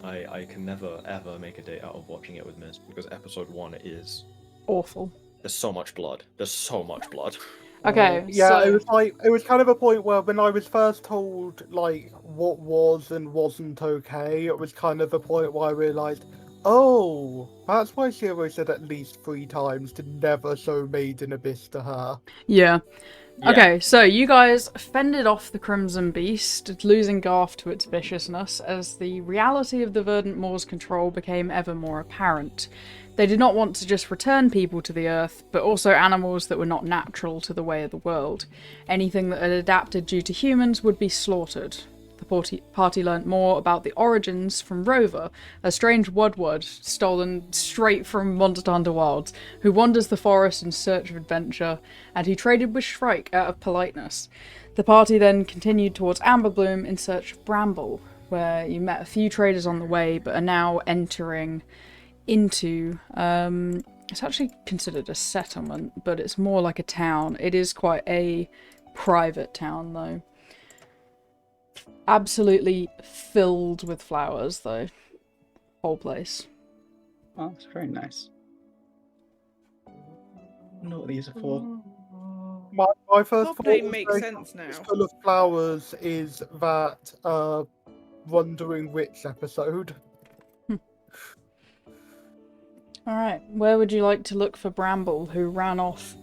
I can never ever make a day out of watching it with Miss because episode 1 is awful. there's so much blood. There's so much blood. Okay, Yeah, so... it was kind of a point where when I was first told like what was and wasn't okay, it was kind of a point where I realised, oh, that's why Shiro said at least 3 times to never show Maiden Abyss to her. Yeah. Yeah. Okay, so you guys fended off the Crimson Beast, losing Garf to its viciousness, as the reality of the Verdant Maw's control became ever more apparent. They did not want to just return people to the Earth, but also animals that were not natural to the way of the world. Anything that had adapted due to humans would be slaughtered. The party learnt more about the origins from Rover, a strange WudWud stolen straight from Monster Hunter Wilds, who wanders the forest in search of adventure, and he traded with Shrike out of politeness. The party then continued towards Amberbloom in search of Bramble, where you met a few traders on the way, but are now entering into... it's actually considered a settlement, but it's more like a town. It is quite a private town, though. Absolutely filled with flowers, though. Whole place. Oh, that's very nice. I know what these are for. My first Top thought name was makes like, sense now. it's full of flowers is that Wandering Witch episode. Alright, where would you like to look for Bramble, who ran off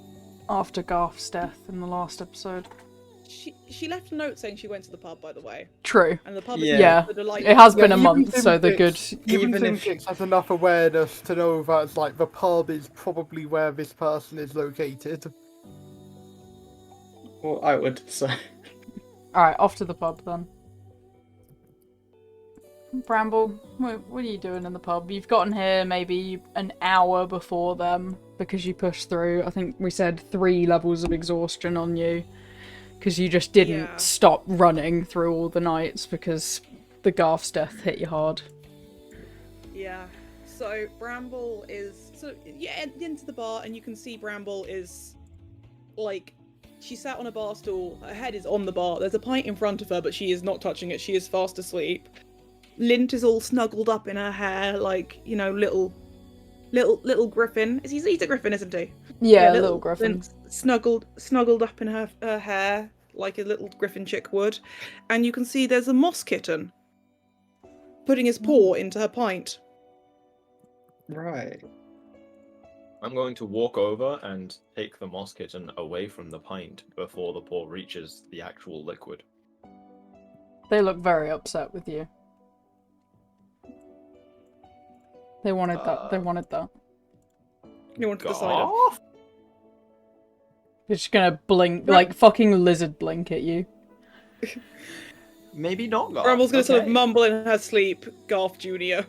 after Garf's death in the last episode? She left a note saying she went to the pub, by the way. True. And the pub Yeah. is the delight. It has been a even month, so the good... Even Even if- Simpix has enough awareness to know that it's like the pub is probably where this person is located. Well, I would, so... Alright, off to the pub then. Bramble, what are you doing in the pub? You've gotten here maybe an hour before them because you pushed through. I think we said 3 levels of exhaustion on you because you just didn't stop running through all the nights because the Garf's death hit you hard. Yeah. So Bramble is into the bar, and you can see Bramble is like she sat on a bar stool. Her head is on the bar. There's a pint in front of her, but she is not touching it. She is fast asleep. Lint is all snuggled up in her hair, like, you know, little Griffin. He's a Griffin, isn't he? Yeah, little Griffin. Lint snuggled up in her hair like a little Griffin chick would, and you can see there's a moss kitten putting his paw into her pint. Right. I'm going to walk over and take the moss kitten away from the pint before the paw reaches the actual liquid. They look very upset with you. They wanted that. They wanted that. You want to decide? Garf? They're just gonna blink, like fucking lizard blink at you. Maybe not Garf. Bramble's gonna sort of okay. mumble in her sleep, Garf Jr.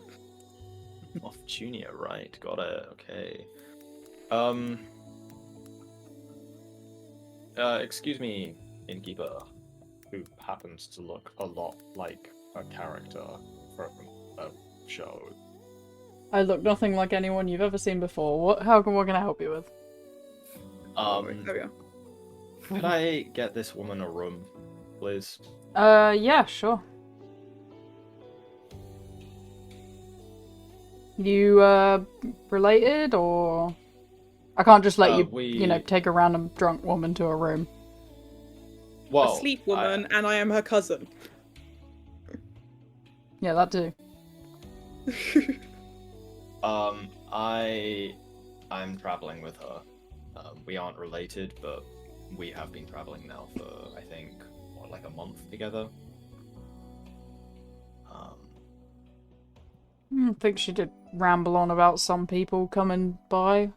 Off Junior, right? Got it. Okay. Excuse me, innkeeper, who happens to look a lot like a character from a show. I look nothing like anyone you've ever seen before. What can I help you with? There we go. Could I get this woman a room, please? Yeah, sure. You, related, or... I can't just let you know, take a random drunk woman to a room. Well, A sleep woman, and I am her cousin. Yeah, that too. I'm traveling with her. We aren't related, but we have been traveling now for, I think, like a month together. I think she did ramble on about some people coming by.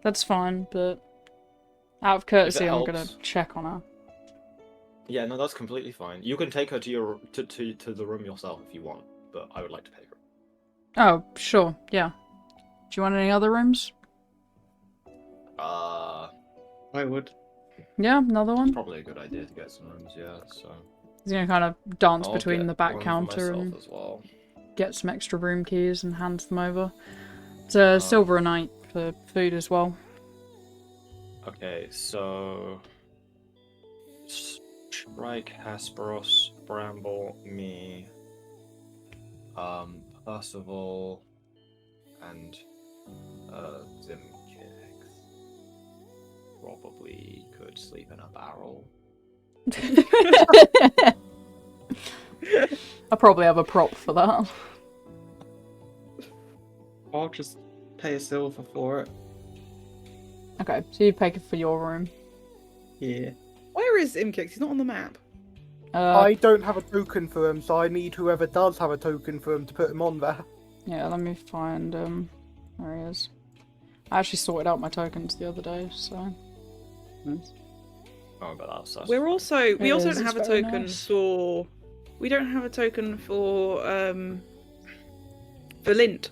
That's fine, but out of courtesy, I'm gonna check on her. Yeah, no, that's completely fine. You can take her to your to the room yourself if you want, but I would like to pay her. Oh, sure, yeah. Do you want any other rooms? I would. Yeah, another one? Probably a good idea to get some rooms, yeah, so... He's gonna kind of dance I'll between get the back one for counter myself and as well. get some extra room keys and hands them over. It's a silver a night for food as well. Okay, so... Shrike, Hesperos, Bramble, me... Percival and Zimkix probably could sleep in a barrel. I probably have a prop for that. I'll just pay a silver for it. Okay, so you pay for your room. Yeah. Where is Imkix? He's not on the map. I don't have a token for him, so I need whoever does have a token for him to put him on there. Yeah, let me find where he is. I actually sorted out my tokens the other day, so Nice. Oh, but that's us. We also don't is, have a it's very token nice. for. We don't have a token for Lint.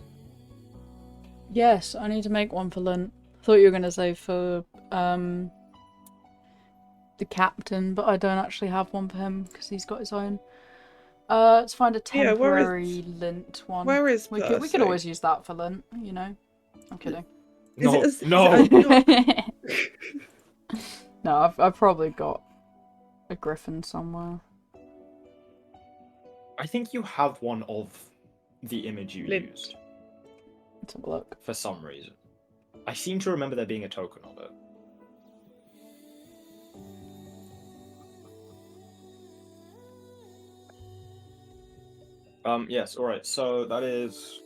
yes, I need to make one for Lint. Thought you were gonna say for the captain, but I don't actually have one for him because he's got his own. Let's find a Yeah, where is- temporary Lint one. Where is we could Percy? always use that for Lint, you know. I'm kidding. No, Is it no. No, I've probably got a griffin somewhere. I think you have one of the image you Lint. used Let's have a look. for some reason. I seem to remember there being a token of it. Yes, alright, so that is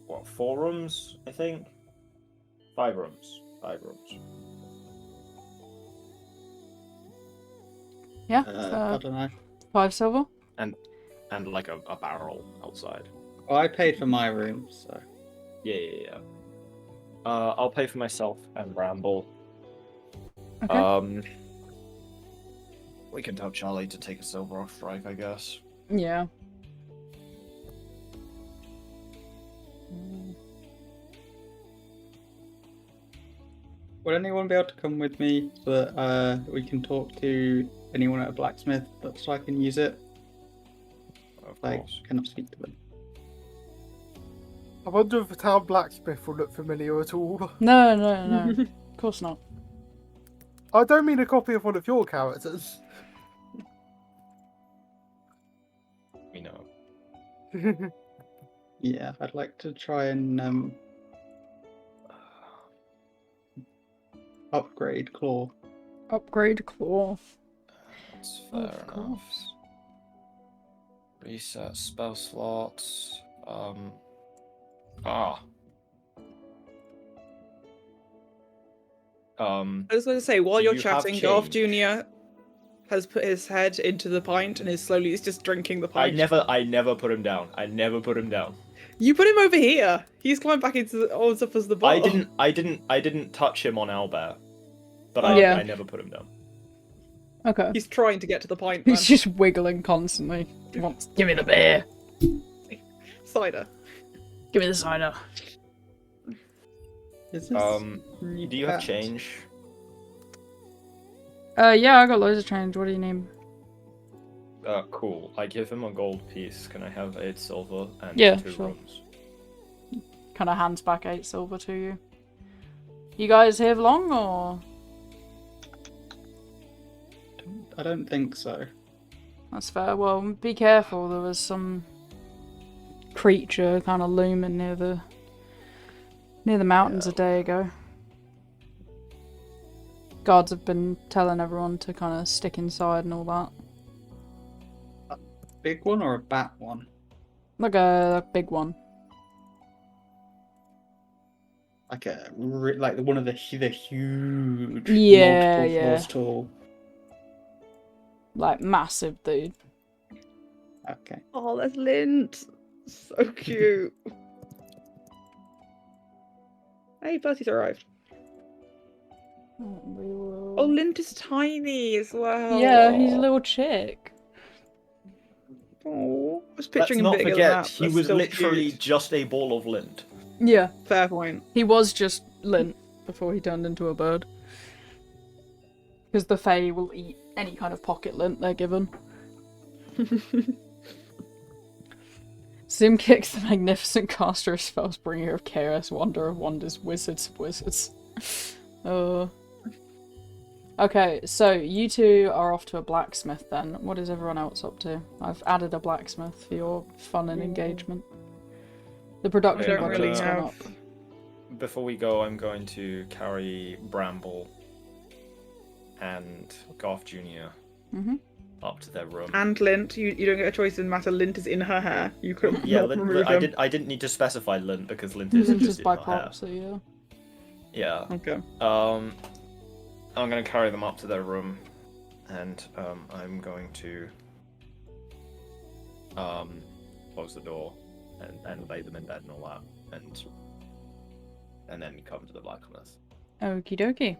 what, 4 rooms, I think? 5 rooms. 5 rooms. Yeah, I don't know. 5 silver. And like a barrel outside. Well, I paid for my room, so. Yeah. I'll pay for myself and Bramble. Okay. We can tell Charlie to take a silver off Shrike, I guess. Yeah. Would anyone be able to come with me so that we can talk to anyone at a blacksmith so I can use it? Of Like, course. can I speak to them? I wonder if the town blacksmith will look familiar at all. No. Of course not. I don't mean a copy of one of your characters. We know. Yeah, I'd like to try and upgrade Claw. Upgrade claw. That's fair Of enough. course. Reset spell slots. I was going to say, while Do you're you have chatting, Garf change? Jr. has put his head into the pint and is slowly just drinking the I pint. never put him down. I never put him down. You put him over here. He's climbed back into the on top of the bar. I didn't touch him on Owlbear. But Yeah. I never put him down. Okay. He's trying to get to the pint. Man. He's just wiggling constantly. He wants, give me the beer. Cider. Give me the cider. Is this Do you have cat? change? Yeah, I got loads of change. What do you need? Cool. I give him a gold piece. Can I have 8 silver and Yeah, 2 sure. rooms? Kind of hands back 8 silver to you. You guys here for long, or? I don't think so. That's fair. Well, be careful. There was some creature kind of looming near the mountains a day ago. Guards have been telling everyone to kind of stick inside and all that. Big one or a bat one? Like a big one. Like like one of the huge, Yeah, multiple yeah. floors tall. Like massive, dude. Okay. Oh, there's Lint. So cute. Hey, Bertie's arrived. We will... Oh, Lint is tiny as well. Yeah, he's a little chick. Oh, I was Let's picturing him not bigger forget, than that. he but was still literally cute. just a ball of lint. Yeah, Fair point. he was just lint before he turned into a bird. Because the Fae will eat any kind of pocket lint they're given. Zimkix, the magnificent caster of spells, bringer of chaos, wonder of wonders, wizards of wizards. Okay, so you two are off to a blacksmith then. What is everyone else up to? I've added a blacksmith for your fun and engagement. The production I don't budget's really gone up. Before we go, I'm going to carry Bramble and Garf Jr. Mm-hmm. up to their room. And Lint, you don't get a choice in the matter. Lint is in her hair. You could Yeah, not remove him. I didn't need to specify Lint because Lint is Lint just is in by her hair. pop, so yeah. Yeah. Okay. I'm gonna carry them up to their room, and I'm going to close the door and lay them in bed and all that, and then come to the blacksmith. Okie dokie.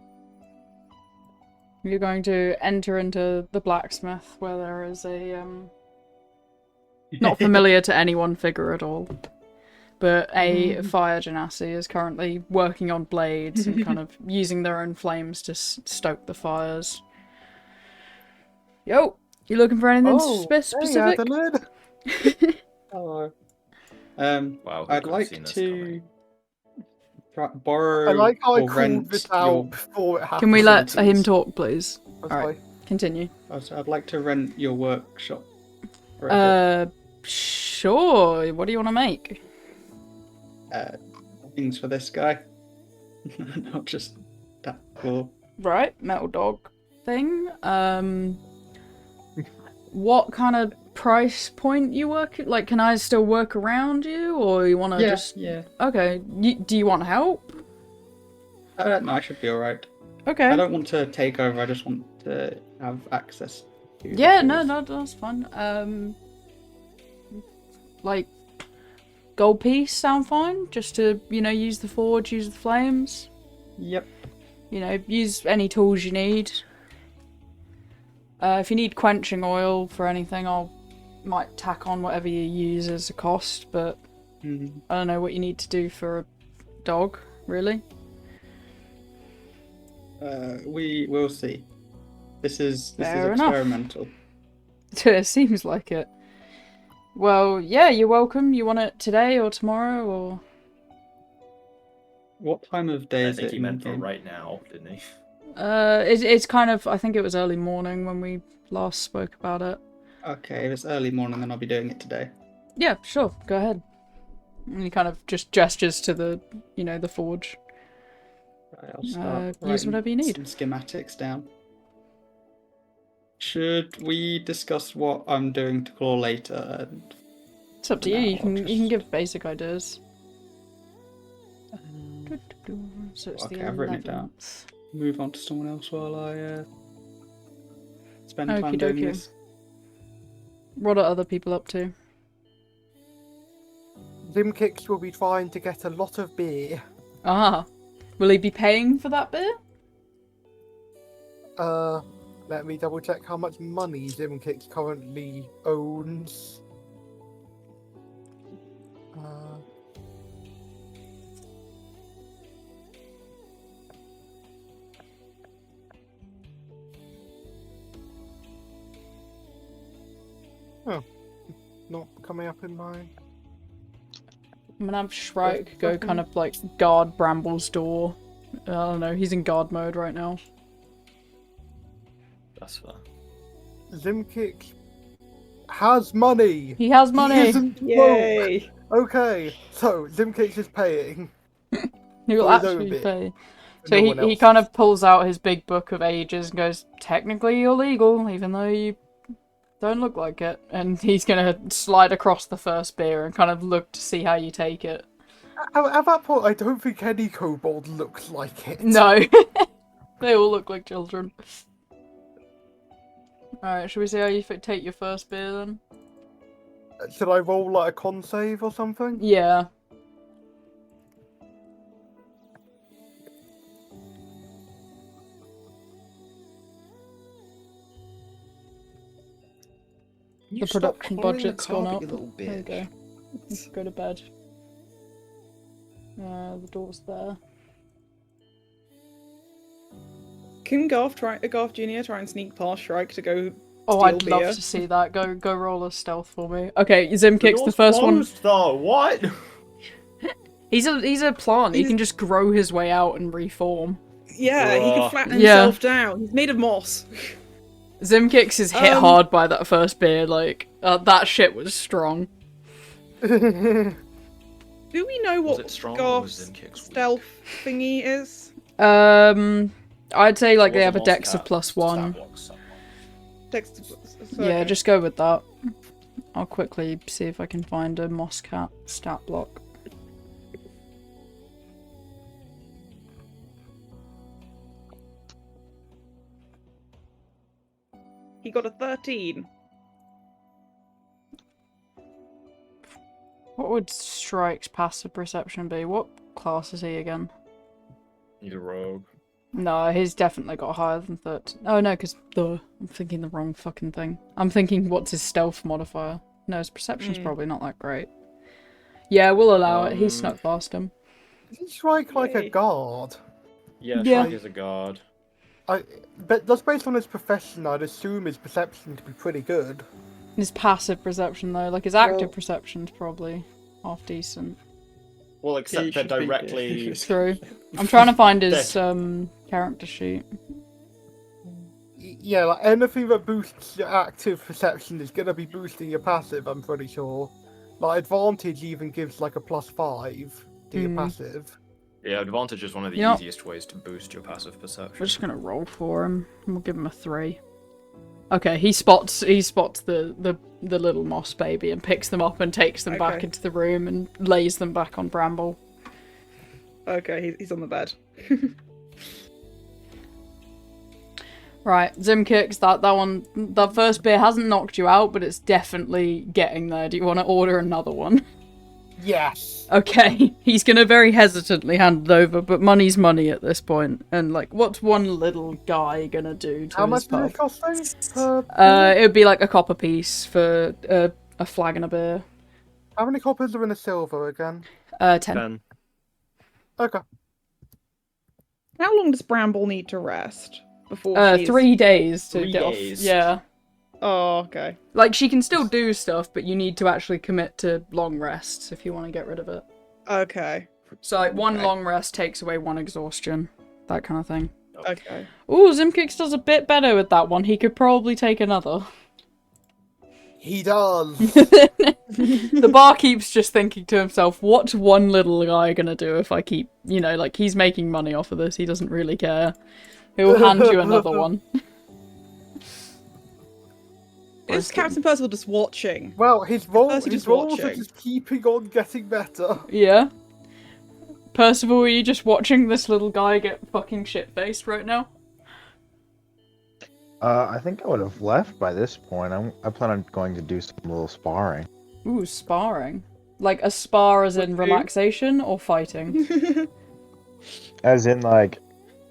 You're going to enter into the blacksmith where there is a not familiar to anyone figure at all, but a fire genasi is currently working on blades and kind of using their own flames to stoke the fires. Yo, you looking for anything specific? Hey, Hello. Wow, who I'd could've like seen this to borrow I like how I or called rent this your... out before it happened. Can we let him facilities. talk, please? That's Alright. fine. Continue. I'd like to rent your workshop. for a bit. Sure. What do you want to make? Things for this guy. Not just that cool. Right, metal dog thing. What kind of price point you work at? Like, can I still work around you, or you want to just... Yeah. Okay, do you want help? No, I should be alright. Okay. I don't want to take over, I just want to have access to the Yeah, tools. no, that's fun. Like, gold piece sound fine? Just to, use the forge, use the flames? Yep. Use any tools you need. If you need quenching oil for anything, might tack on whatever you use as a cost, but I don't know what you need to do for a dog, really. We will see. This is Fair enough. experimental. It seems like it. Well, yeah, you're welcome. You want it today or tomorrow, or... What time of day I is think it he in meant for game? right now, didn't he? It's kind of, I think it was early morning when we last spoke about it. Okay, if it's early morning, then I'll be doing it today. Yeah, sure, go ahead. And he kind of just gestures to the, the forge. Right, I'll start Use writing whatever you need. some schematics down. Should we discuss what I'm doing to claw later? And It's up to No, you. You I'll can you can just- give basic ideas. So it's Okay, the I've written it down. 11th. move on to someone else while I spend Okie time doing dokie. this. What are other people up to? Zimkix will be trying to get a lot of beer. Ah, will he be paying for that beer? Let me double check how much money Zimkix currently owns. Oh, not coming up in my... I'm gonna have Shrike go kind of like guard Bramble's door. I don't know, he's in guard mode right now. That's fair. Zimkix has money! He has He money! isn't broke! Yay! Okay, so Zimkix is paying. He will for his own actually beer. pay. for So no he one else. kind of pulls out his big book of ages and goes, technically you're legal, even though you don't look like it. And he's gonna slide across the first beer and kind of look to see how you take it. At that point, I don't think any kobold looks like it. No. They all look like children. Alright, should we see how you take your first beer then? Should I roll like a con save or something? Yeah. You The stop production clawing the budget's gone carpet, up. you little There you bitch. go. Let's go to bed. The door's there. Can Garf Jr. try and sneak past Shrike to go Oh, steal I'd love beer? to see that. Go roll a stealth for me. Okay, Zimkix, the door's first one. closed, though. What? He's a plant. He can just grow his way out and reform. Yeah, he can Ugh. flatten Yeah. himself down. He's made of moss. Zimkix is hit hard by that first beer, like, that shit was strong. Do we know Was what it strong or was Garf's Zimkix weak? stealth thingy is? I'd say, like, It they was have a moss dex of cat, +1. stat block, stat block. Text. Yeah, just go with that. I'll quickly see if I can find a moss cat stat block. He got a 13. What would Shrike's passive perception be? What class is he again? He's a rogue. No, he's definitely got higher than 13. Oh no, because I'm thinking the wrong fucking thing. I'm thinking what's his stealth modifier? No, his perception's probably not that great. Yeah, we'll allow it. He snuck past him. Isn't Shrike like a Yay. guard? Yeah, Yeah. Shrike is a guard. But just based on his profession, I'd assume his perception to be pretty good. His passive perception though, like his active perception's probably half decent. Well, He except they're should be directly. good. True. I'm trying to find his character sheet. Yeah, like anything that boosts your active perception is gonna be boosting your passive, I'm pretty sure. Like advantage even gives like a +5 to your passive. Yeah, advantage is one of the You know- easiest ways to boost your passive perception. We're just gonna roll for him, and we'll give him a 3. Okay, he spots the little moss baby and picks them up and takes them back Okay. into the room and lays them back on Bramble. Okay, he's on the bed. Right, Zimkix, that first beer hasn't knocked you out, but it's definitely getting there. Do you want to order another one? Yes. Okay, he's gonna very hesitantly hand it over, but money's money at this point. And like, what's one little guy gonna do to How his much is pub? it costing? Per... It would be like a copper piece for a flag and a beer. How many coppers are in a silver again? 10. 10. Okay. How long does Bramble need to rest before she's... 3 days to 3 get off. days. Yeah. Oh, okay. Like, she can still do stuff, but you need to actually commit to long rests if you want to get rid of it. Okay. So, like, one Okay. long rest takes away 1 exhaustion. That kind of thing. Okay. Ooh, Zimkix does a bit better with that one. He could probably take another. He does. The barkeep's just thinking to himself, what's one little guy gonna do if I keep, like, he's making money off of this. He doesn't really care. He'll hand you another one. Is Captain Percival just watching? Well, his Percy rolls just are watching. just keeping on getting better. Yeah. Percival, are you just watching this little guy get fucking shit-faced right now? I think I would have left by this point. I plan on going to do some little sparring. Ooh, sparring. Like a spar as in With who? relaxation or fighting? As in, like,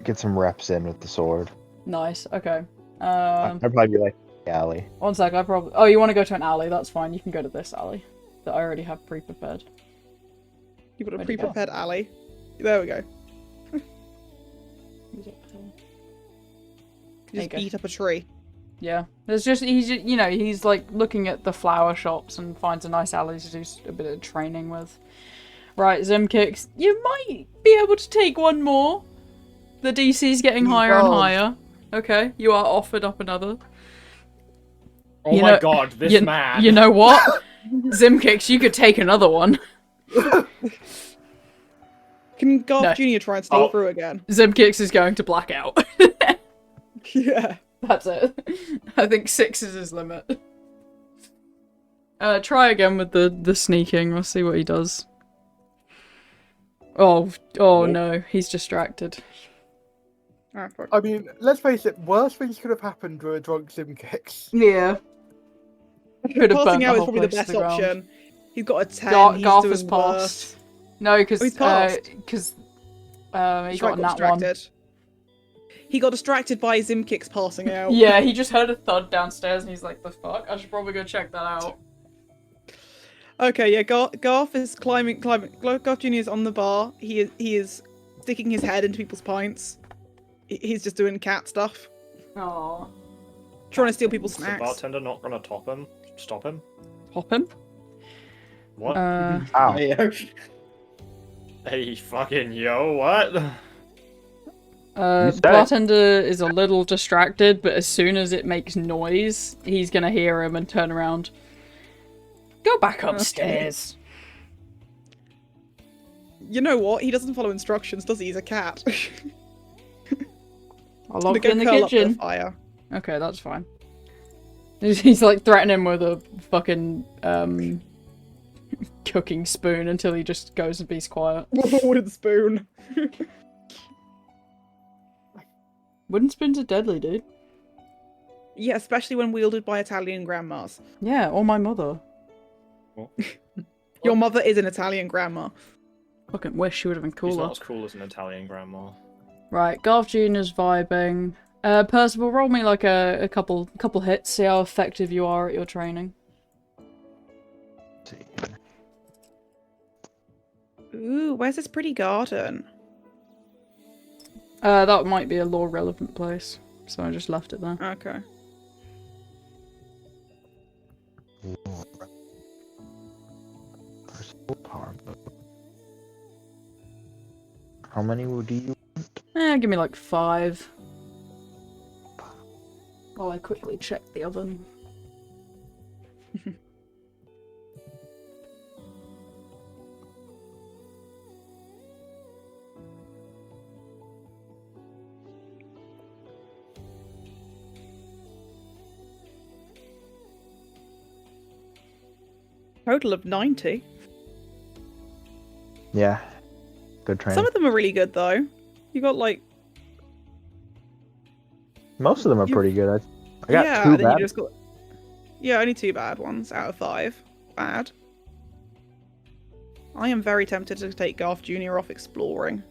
get some reps in with the sword. Nice, okay. I'd probably be like, alley. One sec, oh, you want to go to an alley? That's fine, you can go to this alley. That I already have pre-prepared. You've got a Where'd he go? pre-prepared alley. There we go. There you Just go. beat up a tree. Yeah, he's like looking at the flower shops and finds a nice alley to do a bit of training with. Right, Zimkix, you might be able to take one more. The DC's getting He higher and does. higher. Okay, you are offered up another. Oh You my know- god, this you, man! You know what? Zimkix, you could take another one. Can Garf No. Jr. try and steal Oh. through again? Zimkix is going to black out. Yeah. That's it. I think 6 is his limit. Try again with the sneaking. We'll see what he does. Oh no, he's distracted. Ah, fuck. I mean, let's face it, worse things could have happened with a drunk Zimkix. Yeah. Could have burnt Passing the out is whole probably the place to best the ground. option. He's got a 10. He's Garf doing has passed. worse. No, because Oh, he's passed. he Shrike got a nat one. distracted. He got distracted by Zimkix passing out. Yeah, he just heard a thud downstairs and he's like, the fuck? I should probably go check that out. Okay, yeah, Garf is climbing. Garf Jr. is on the bar. He is sticking his head into people's pints. He's just doing cat stuff. Aww. Trying to steal people's Is the snacks. bartender not gonna stop him? Pop him? What? Ow. Yeah. Hey, fucking yo, what? You said it. Bartender is a little distracted, but as soon as it makes noise, he's gonna hear him and turn around. Go back upstairs. You know what? He doesn't follow instructions, does he? He's a cat. I'll lock Gonna you in the curl up kitchen. fire. Okay, that's fine. He's like threatening him with a fucking cooking spoon until he just goes and be quiet. Wooden spoon. Wooden spoons are deadly, dude. Yeah, especially when wielded by Italian grandmas. Yeah, or my mother. Your mother is an Italian grandma. Fucking wish she would have been She's cooler. not as cool as an Italian grandma. Right, Garf Jr.'s vibing. Percival, roll me like a couple hits, see how effective you are at your training. Let's see. Ooh, where's this pretty garden? That might be a lore relevant place, so I just left it there. Okay. Personal power move. How many do you want? Give me like 5. While I quickly check the oven. Total of 90. Yeah. Good training. Some of them are really good though. You got like Most of them are you- pretty good. I got yeah, 2 and then bad. you just got only 2 bad ones out of 5. Bad. I am very tempted to take Garf Jr. off exploring.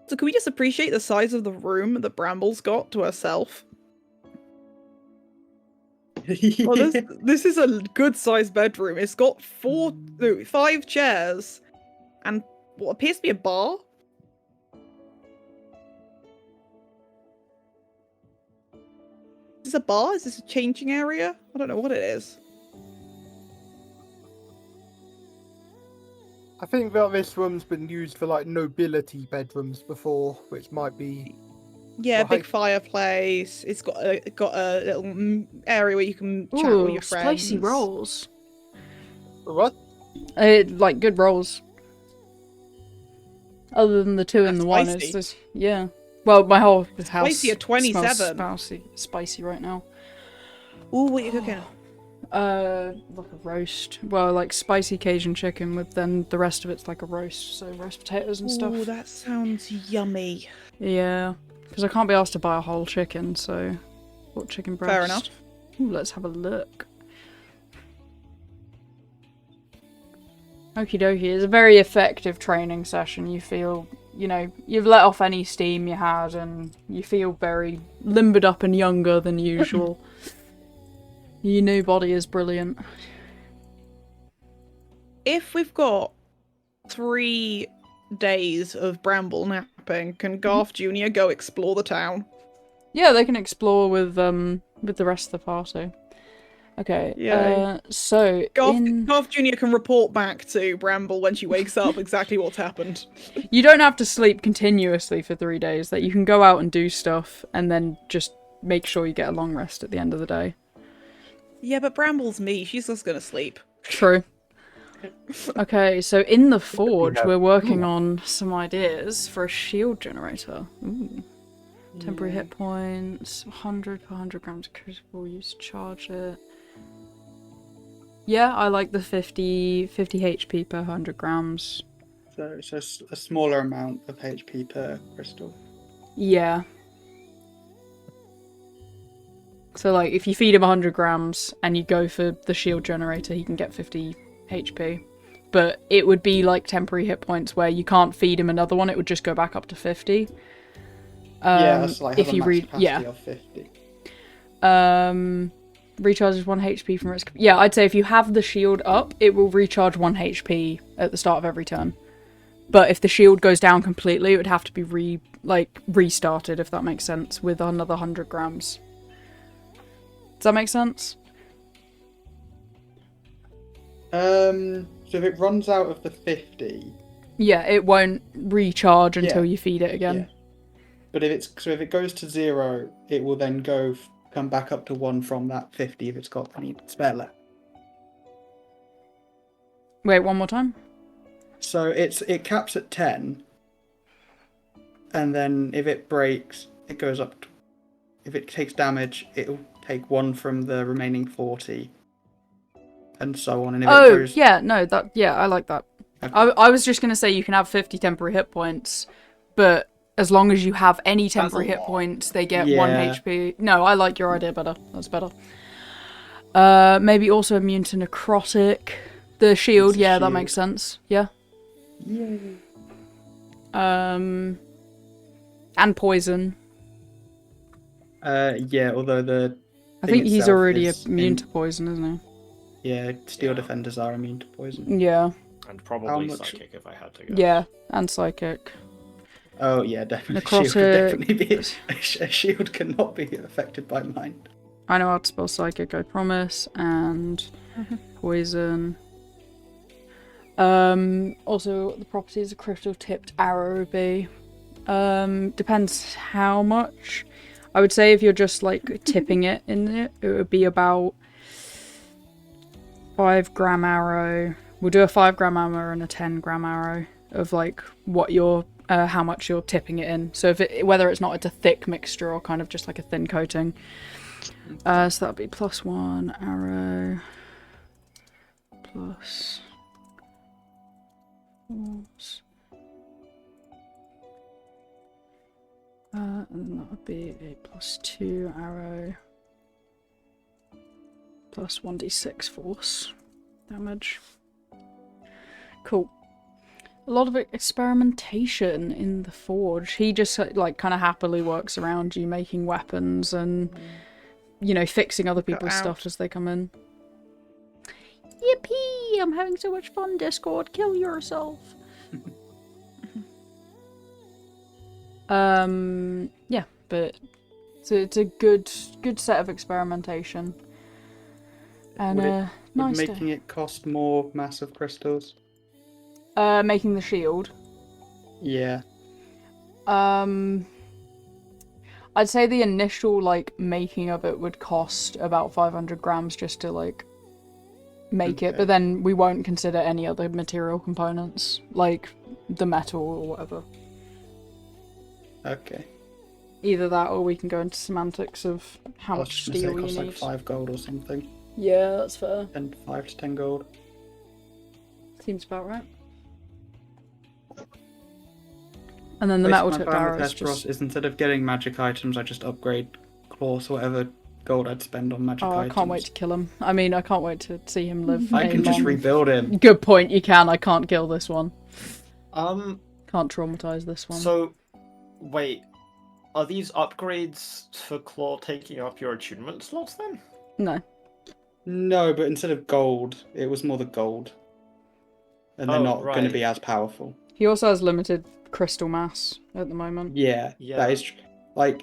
So can we just appreciate the size of the room that Bramble's got to herself? Well, this is a good sized bedroom. It's got 5 chairs and what appears to be a bar. Is this a bar? Is this a changing area? I don't know what it is. I think that this room's been used for like nobility bedrooms before, which might be. Yeah, Right. big fireplace. It's got a little area where you can chat with Ooh, your friends. spicy rolls. What? Like good rolls. Other than the 2 and That's the 1, spicy. it's just yeah. Well, my whole house Spicy at 27. smells spicy right now. Ooh, what are you cooking? Like a roast. Well, like spicy Cajun chicken with then the rest of it's like a roast, so roast potatoes and stuff. Ooh, that sounds yummy. Yeah, because I can't be asked to buy a whole chicken, so bought chicken breast. Fair enough. Ooh, let's have a look. Okie dokie. It's a very effective training session. You feel, you know, you've let off any steam you had, and you feel very limbered up and younger than usual. Your new body is brilliant. If we've got 3 days of Bramble napping, can Garf Jr. go explore the town? Yeah, they can explore with the rest of the party. Okay. Yay. So Garf Jr. can report back to Bramble when she wakes up exactly what's happened. you don't have to sleep continuously for 3 days. That you can go out and do stuff, and then just make sure you get a long rest at the end of the day. Yeah, but Bramble's me. She's just gonna sleep. True. Okay, so in the forge, have- we're working on some ideas for a shield generator. Ooh. Temporary hit points, 100 per 100 grams of critical use to charge it. Yeah, I like the 50 HP per 100 grams. So it's just a smaller amount of HP per crystal. Yeah. So, like, if you feed him 100 grams and you go for the shield generator, he can get 50 HP. But it would be like temporary hit points where you can't feed him another one, it would just go back up to 50. Yeah, that's like if have a you max read, capacity yeah. of 50. Recharges 1 HP from risk. Yeah, I'd say if you have the shield up, it will recharge 1 HP at the start of every turn. But if the shield goes down completely, it would have to be restarted, if that makes sense, with another 100 grams. Does that make sense? So if it runs out of the 50... Yeah, it won't recharge until Yeah. you feed it again. Yeah. But if it goes to 0, it will then come back up to 1 from that 50 if it's got any spare left. Wait, one more time? So it caps at 10, and then if it breaks, it goes up. If it takes damage, it'll take 1 from the remaining 40, and so on. And if it goes... yeah, no, I like that. Okay. I was just gonna say you can have 50 temporary hit points, but as long as you have any temporary hit points, they get 1 HP. No, I like your idea better. That's better. Maybe also immune to necrotic. The shield, yeah, that makes sense. Yeah. Yay. And poison. Yeah, although I think he's itself already is immune to poison, isn't Yeah, steel defenders are immune to poison. he? Yeah. And probably psychic if I had to guess. Yeah, and psychic. Oh yeah, definitely. Necrotic. Shield would definitely be. A shield cannot be affected by mind. I know how to spell psychic, I promise. And poison. Also, the properties of crystal tipped arrow would be. Depends how much. I would say if you're just like tipping it in it, it would be about 5-gram arrow. We'll do a 5-gram arrow and a 10-gram arrow of like what you're, how much you're tipping it in. So if whether it's not a thick mixture or kind of just like a thin coating. So that'd be +1 arrow plus. And then that would be a +2 arrow plus 1d6 force damage. Cool. A lot of experimentation in the forge. He just like kind of happily works around you, making weapons and you know, fixing other people's stuff as they come in. Yippee! I'm having so much fun, Discord. Kill yourself. Yeah, but it's a good set of experimentation. And nice. Making it cost more massive crystals. Making the shield. Yeah. I'd say the initial like making of it would cost about 500 grams just to like make it, but then we won't consider any other material components like the metal or whatever. Okay. Either that or we can go into semantics of how much steel you costs need. like 5 gold or something. Yeah, that's fair. And 5 to 10 gold. Seems about right. And then the metal tip arrow is just... is instead of getting magic items, I just upgrade claws, whatever gold I'd spend on magic items. I can't wait to kill him. I mean, I can't wait to see him live. I can just rebuild him. Good point, you can. I can't kill this one. Can't traumatize this one. So, wait. Are these upgrades for claw taking up your attunement slots then? No. No, but instead of gold, it was more the gold. And they're not going to be as powerful. He also has limited crystal mass at the moment. Yeah. That is like.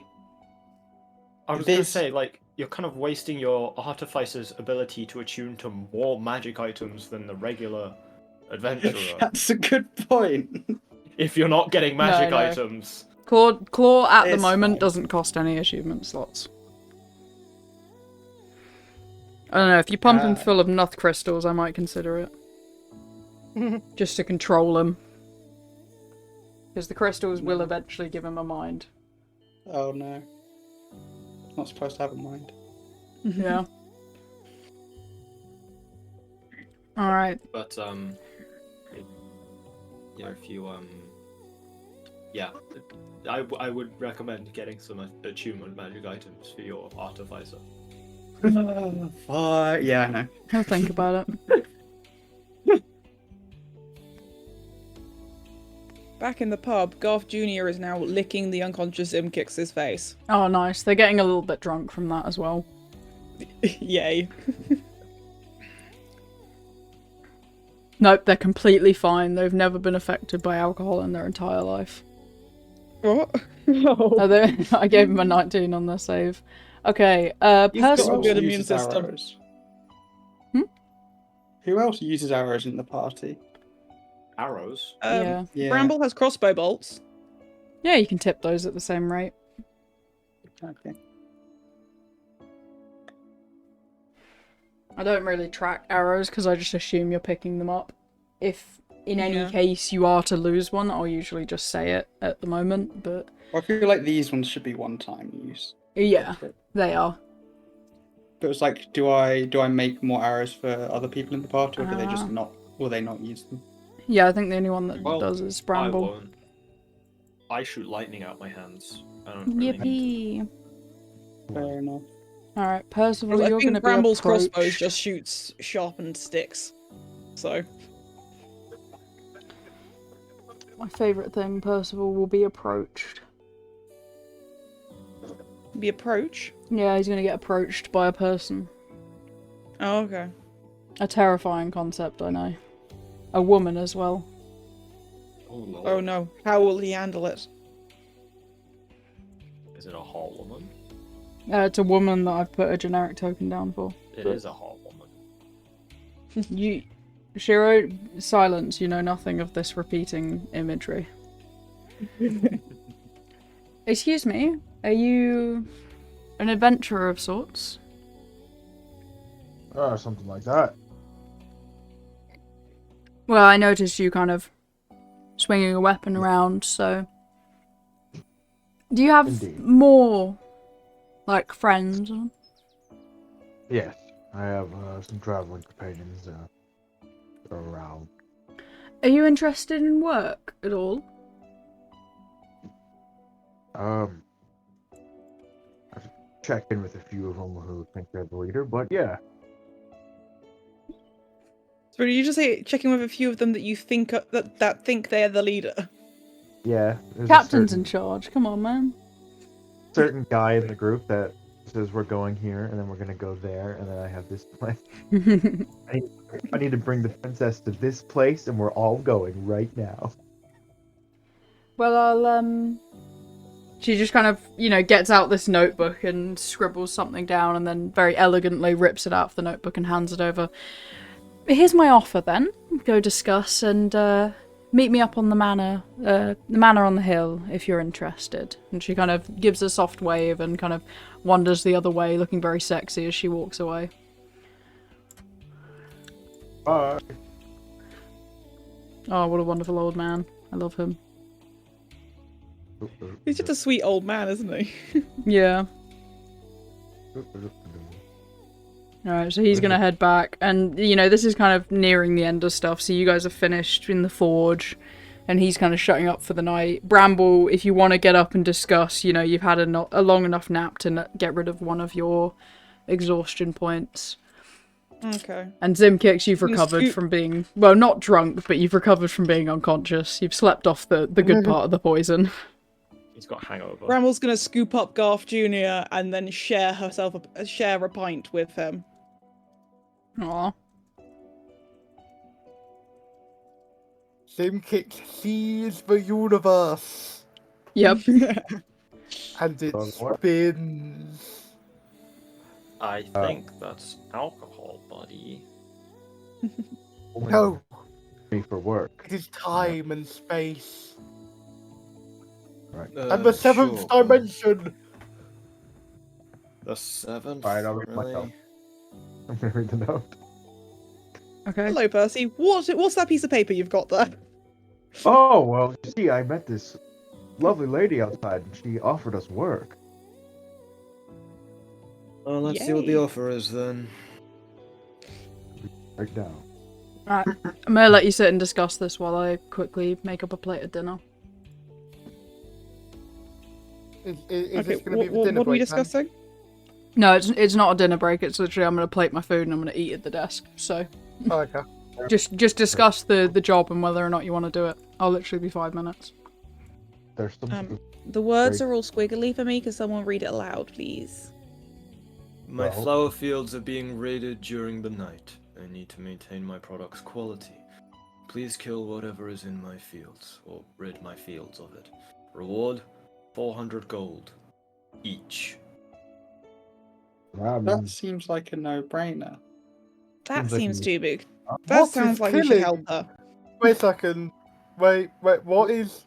I was going to say, like, you're kind of wasting your artificer's ability to attune to more magic items than the regular adventurer. That's a good point. If you're not getting magic items. Claw at the It's moment fine. doesn't cost any achievement slots. I don't know, if you pump him full of noth crystals, I might consider it. Just to control him. Because the crystals will eventually give him a mind. Oh no. Not supposed to have a mind. Yeah. Alright. But, yeah, if you, yeah, I would recommend getting some attunement magic items for your artificer. Yeah, I know. I'll think about it. Back in the pub, Garf Jr. is now licking the unconscious Imkix's face. Oh, nice. They're getting a little bit drunk from that as well. Yay. Nope, they're completely fine. They've never been affected by alcohol in their entire life. What? No. I gave them a 19 on their save. Okay, You've got Percival. a good Who immune uses system. arrows? Hmm? Who else uses arrows in the party? Arrows. Yeah. Yeah. Bramble has crossbow bolts. Yeah, you can tip those at the same rate. Okay. I don't really track arrows because I just assume you're picking them up. If in any Yeah. case you are to lose one, I'll usually just say it at the moment, but I feel like these ones should be one-time use. yeah, they are. But it's like, do I make more arrows for other people in the party, or do they just Uh, not? Will they not use them? Yeah, I think the only one that Well, does is I Bramble. won't. I shoot lightning out my hands. I don't really need Yippee! Fair enough. Alright, Percival, I you're think gonna Bramble's be approached. crossbows just shoots sharpened sticks. So My favourite thing, Percival will be approached. the approach. Yeah, he's gonna get approached by a person. Oh, okay. A terrifying concept, I know. A woman as well. Oh, Lord. Oh no. How will he handle it? Is it a hot woman? It's a woman that I've put a generic token down for. It is a hot woman. You, Shiro, silence. You know nothing of this repeating imagery. Excuse me, are you an adventurer of sorts? Something like that. Well, I noticed you kind of swinging a weapon around, so... Do you have Indeed. more, like, friends? Yes, I have some traveling companions around. Are you interested in work at all? I've checked in with a few of them who think they're the leader, but yeah. So did you just say checking with a few of them that you think that think they're the leader? Yeah. There's Captain's a in charge, come on, man. certain guy in the group that says we're going here, and then we're gonna go there, and then I have this plan. I need to bring the princess to this place, and we're all going right now. Well, I'll, She just kind of, you know, gets out this notebook and scribbles something down and then very elegantly rips it out of the notebook and hands it over. Here's my offer then. Go discuss and meet me up on the manor on the hill if you're interested. And she kind of gives a soft wave and kind of wanders the other way, looking very sexy as she walks away. Bye. Oh, what a wonderful old man. I love him. He's just a sweet old man, isn't he? Yeah. Alright, so he's gonna head back, and, you know, this is kind of nearing the end of stuff, so you guys are finished in the forge, and he's kind of shutting up for the night. Bramble, if you want to get up and discuss, you know, you've had a long enough nap to get rid of one of your exhaustion points. Okay. And Zimkix, you've recovered scoop- from being, well, not drunk, but you've recovered from being unconscious. You've slept off the good part of the poison. He's got hangover. Bramble's gonna scoop up Garf Jr. and then share a pint with him. Aw. Simkick sees the universe Yep. and it Doesn't work. spins. I think that's alcohol, buddy. No, Me for work. it is time and space. Right. And the seventh dimension. The seventh. Alright, I'll read myself. I'm gonna read the note. Okay. Hello, Percy. What's that piece of paper you've got there? Oh, well, you see, I met this lovely lady outside, and she offered us work. Well, let's see what the Yay. offer is then. Right now. Alright. I'm gonna let you sit and discuss this while I quickly make up a plate of dinner. Is Okay, this going to be the dinner what are we break, then? discussing? No, it's not a dinner break. It's literally I'm gonna plate my food and I'm gonna eat at the desk. So Oh, okay. just discuss the job and whether or not you want to do it. I'll literally be 5 minutes. There's some. The words Great. are all squiggly for me. Can someone read it aloud, please? My Well- flower fields are being raided during the night. I need to maintain my product's quality. Please kill whatever is in my fields, or rid my fields of it. Reward, 400 gold. Each. Wow, I That mean, seems like a no-brainer. That Seems like seems a- too big. That What sounds is like we should killing? help her. Wait a second. Wait. What is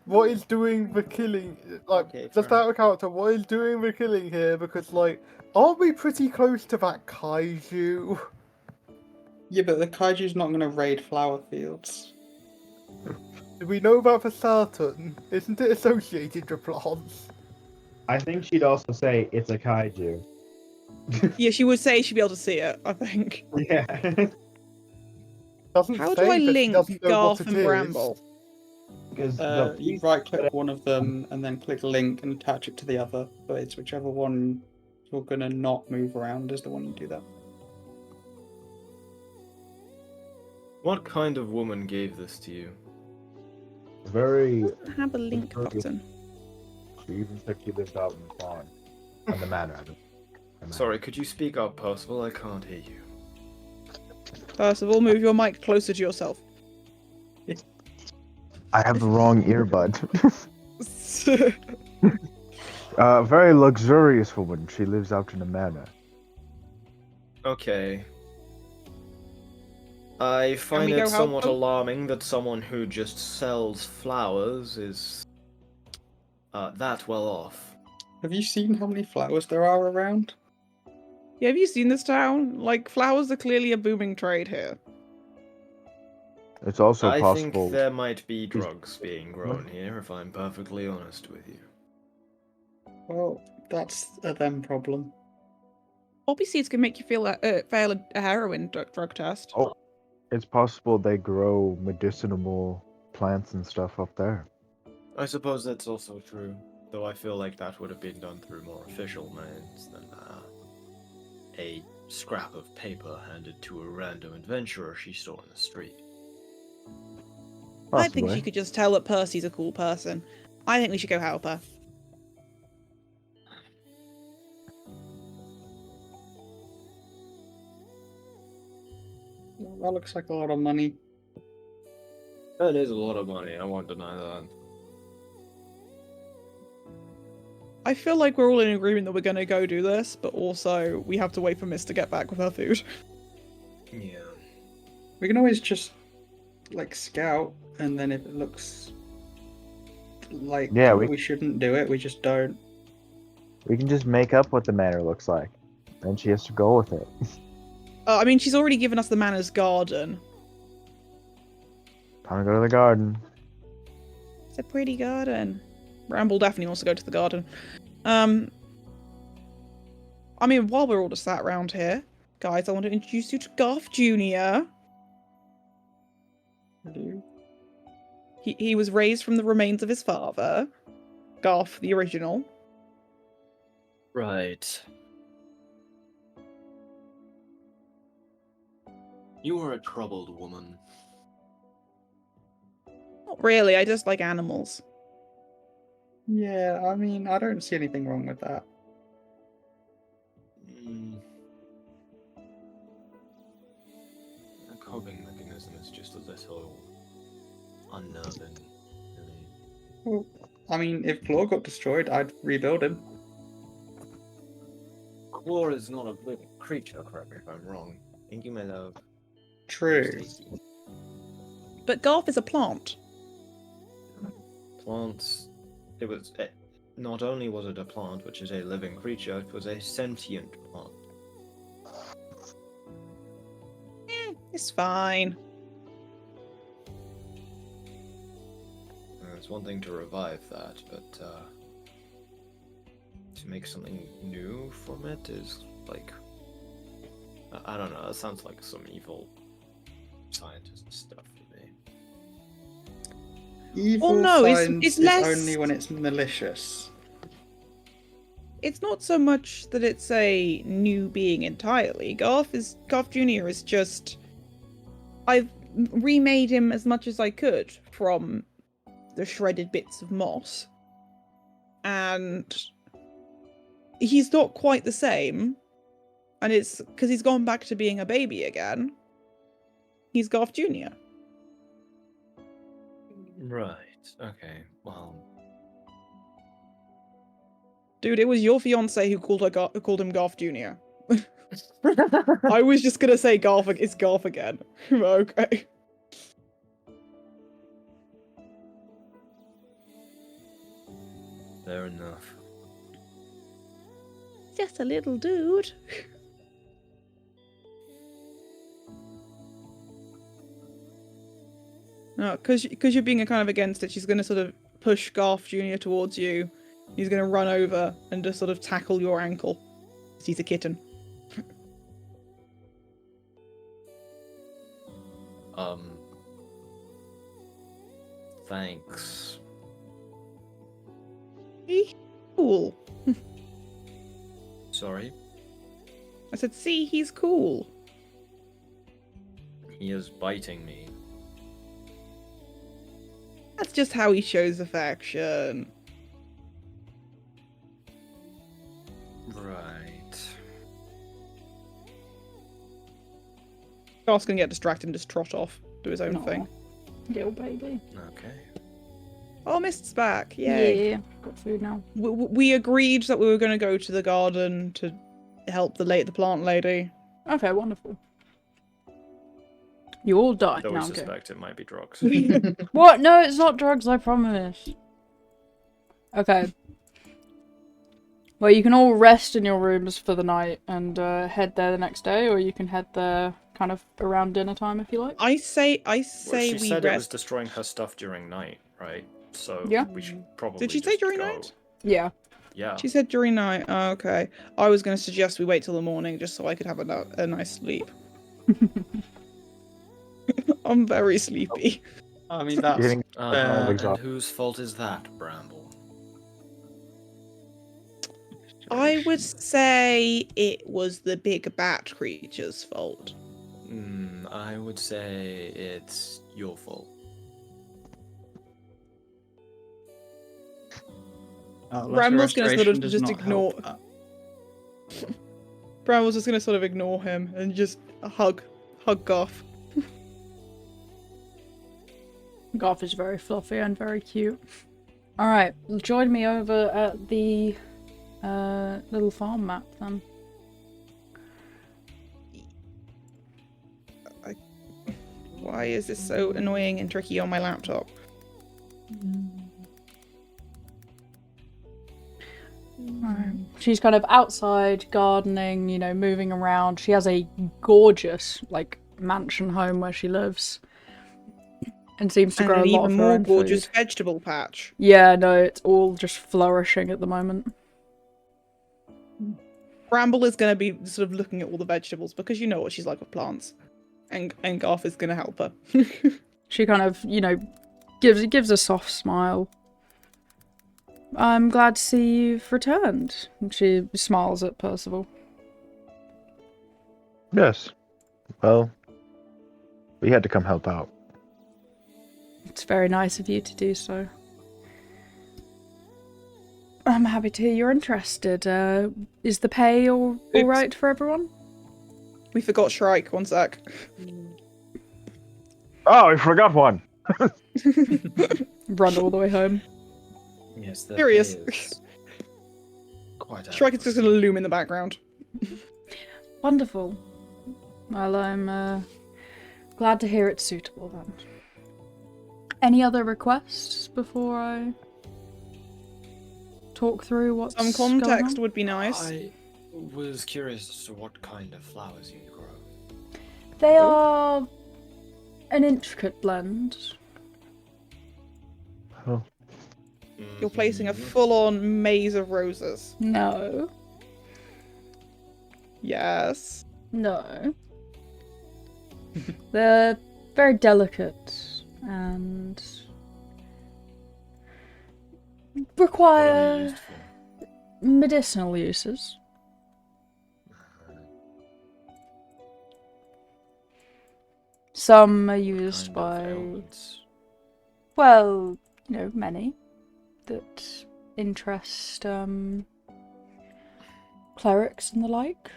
doing the killing? Like, Okay, just fair out of character, what is doing the killing here? Because like, aren't we pretty close to that kaiju? Yeah, but the kaiju's not going to raid flower fields. Do we know that for certain? Isn't it associated with plants? I think she'd also say it's a kaiju. Yeah, she would say she'd be able to see it, I think. Yeah. Doesn't How do say I that she link doesn't know what Garf it and is. Bramble? Because You right-click one of them and then click link and attach it to the other. But it's whichever one you're going to not move around is the one you do that. What kind of woman gave this to you? very. It doesn't have a link button. She even said she lives out in the farm. On the manor, I mean. The manor. Sorry, could you speak up, Percival? I can't hear you. First of all, move your mic closer to yourself. I have the wrong earbud. Very luxurious woman. She lives out in the manor. Okay. I find we it go help somewhat them? alarming that someone who just sells flowers is that well off. Have you seen how many flowers there are around? Yeah, have you seen this town? Like, flowers are clearly a booming trade here. It's also I possible. think there might be drugs being grown here, if I'm perfectly honest with you. Well, that's a them problem. Poppy seeds can make you fail a heroin drug test. Oh, it's possible they grow medicinal plants and stuff up there. I suppose that's also true, though I feel like that would have been done through more official means than a scrap of paper handed to a random adventurer she saw in the street. I think Possibly. she could just tell that Percy's a cool person. I think we should go help her. Well, that looks like a lot of money. That is a lot of money, I won't deny that. I feel like we're all in agreement that we're going to go do this, but also we have to wait for Miss to get back with her food. Yeah. We can always just, like, scout, and then if it looks like we shouldn't do it, we just don't. We can just make up what the manor looks like. And she has to go with it. I mean, she's already given us the manor's garden. Time to go to the garden. It's a pretty garden. Bramble definitely wants to go to the garden. I mean, while we're all just sat around here, guys, I want to introduce you to Garf Jr. He was raised from the remains of his father, Garf, the original. Right. You are a troubled woman. Not really, I just like animals. Yeah, I mean, I don't see anything wrong with that. The coping mechanism is just a little unnerving, really. Well, I mean, if Claw got destroyed, I'd rebuild him. Claw is not a living creature, correct me if I'm wrong. Thank you, my love. True. But Garf is a plant. Plants. Not only was it a plant, which is a living creature, it was a sentient plant. It's fine. It's one thing to revive that, but to make something new from it is like, I don't know. It sounds like some evil scientist stuff to me. Evil no, science it's is less- only when it's malicious. It's not so much that it's a new being entirely. Garf Jr. is just... I've remade him as much as I could from the shredded bits of moss. And he's not quite the same. And it's because he's gone back to being a baby again. He's Garf Jr. Right. Okay. Well. Dude, it was your fiance who called him Garf Jr. I was just gonna say Garf. It's Garf again. Okay. Fair enough. Just a little dude. No, because you're being kind of against it, she's going to sort of push Garf Jr. towards you. He's going to run over and just sort of tackle your ankle. He's a kitten. Thanks. Cool. Sorry? I said, see, he's cool. He is biting me. That's just how he shows affection. Right. Garf's going to get distracted and just trot off, do his own Aw. thing. Little baby. Okay. Oh, Mist's back. Yay. Yeah, got food now. We agreed that we were going to go to the garden to help the plant lady. Okay, wonderful. You all died. Though No, we I'm kidding. suspect it might be drugs. What? No, it's not drugs, I promise. Okay. Well, you can all rest in your rooms for the night and head there the next day, or you can head there kind of around dinner time if you like. I say Well, she we said it was rest. destroying her stuff during night, right? So Yeah. we should probably Did she say just during go. night? Yeah. Yeah. She said during night. Oh, okay. I was going to suggest we wait till the morning just so I could have a nice sleep. I'm very sleepy. I mean, that's Getting And exhausted. whose fault is that, Bramble? I would say it was the big bat creature's fault. I would say it's your fault. Bramble's gonna sort of does just not help ignore- that. Bramble's just going to sort of ignore him and just hug Garf. Garf is very fluffy and very cute. Alright, join me over at the little farm map then. Why is this so annoying and tricky on my laptop? Alright. She's kind of outside gardening, you know, moving around. She has a gorgeous, like, mansion home where she lives. And seems to And grow an a lot even of her more own gorgeous food. vegetable patch. Yeah, no, it's all just flourishing at the moment. Bramble is going to be sort of looking at all the vegetables because you know what she's like with plants. And Garf is going to help her. She kind of, you know, gives a soft smile. I'm glad to see you've returned. And she smiles at Percival. Yes. Well, we had to come help out. It's very nice of you to do so. I'm happy to hear you're interested. Is the pay all right for everyone? We forgot Shrike, one sec. Oh, I forgot one. Run all the way home. Yes, that Here he is. Quite Shrike is just going to loom in the background. Wonderful. Well, I'm glad to hear it's suitable then. Any other requests before I talk through what's Some going context on? would be nice. I was curious as to what kind of flowers you grow. They are an intricate blend. Oh, You're placing a full-on maze of roses. No. Yes. No. They're very delicate and What are they require used for? medicinal uses. Some are used Kind of by, ailments. well, you know, many that interest clerics and the like.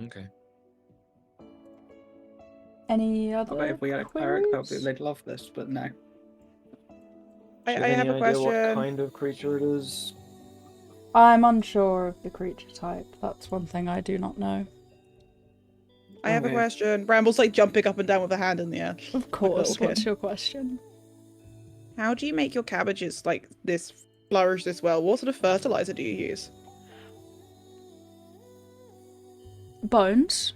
Okay. Any I other bet if we had a cleric, queries? they'd love this, but no. I Do you have any a idea what question. kind of creature it is? I'm unsure of the creature type. That's one thing I do not know. I have a Okay. question. Bramble's like jumping up and down with a hand in the air. Of Like a course. little What's kid. your question? How do you make your cabbages like this flourish this well? What sort of fertilizer do you use? Bones.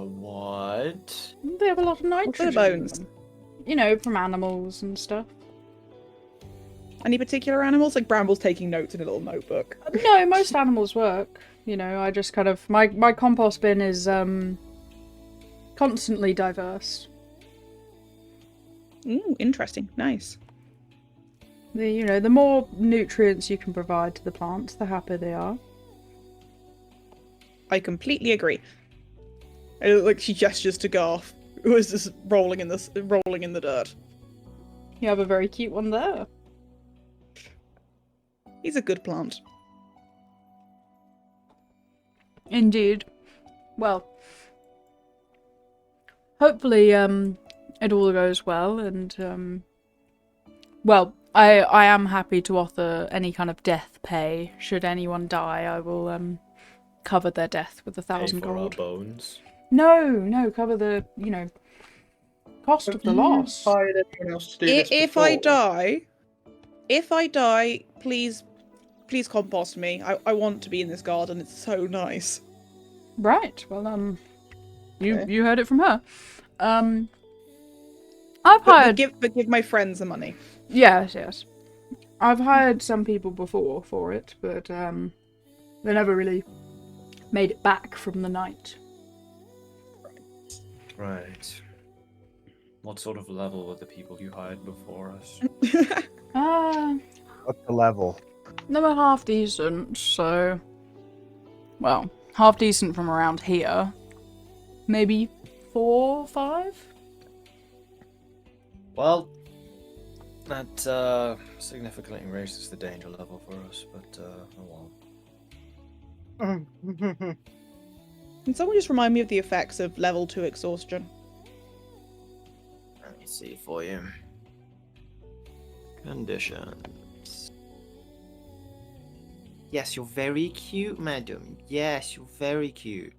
What? They have a lot of What nitrogen. sort of in bones? them. You know, from animals and stuff. Any particular animals? Like Bramble's taking notes in a little notebook. No, most animals work. You know, I just kind of my compost bin is constantly diverse. Ooh, interesting. Nice. The more nutrients you can provide to the plants, the happier they are. I completely agree. I look like she gestures to Garf, who is just rolling in the dirt. You have a very cute one there. He's a good plant. Indeed. Well, hopefully it all goes well, and well, I am happy to offer any kind of death pay. Should anyone die, I will cover their death with 1,000 Pay for our gold. bones. No, cover the, cost of the loss. Hired anyone else to do this If I die, please compost me. I want to be in this garden. It's so nice. Right. Well, Okay. you heard it from her. I've hired. But give my friends the money. Yes. I've hired some people before for it, but they never really made it back from the night. Right. What sort of level were the people you hired before us? What's the level? They were half decent, so well, half decent from around here. Maybe 4, 5. Well, that significantly raises the danger level for us, but oh well. Can someone just remind me of the effects of level 2 exhaustion? Let me see for you. Conditions. Yes, you're very cute, madam. Yes, you're very cute.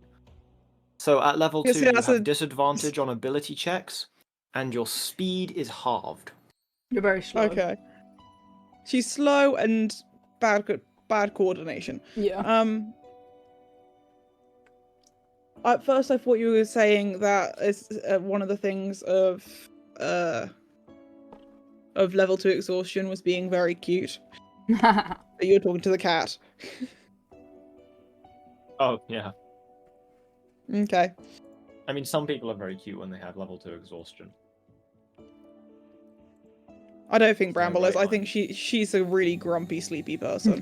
So at level 2, Yes, you that's have a- disadvantage on ability checks, and your speed is halved. You're very slow. Okay. She's slow and bad coordination. Yeah. At first, I thought you were saying that is one of the things of level 2 exhaustion was being very cute. That you were talking to the cat. Oh, yeah. Okay. I mean, some people are very cute when they have level 2 exhaustion. I don't think No Bramble is. right I think she's a really grumpy, sleepy person.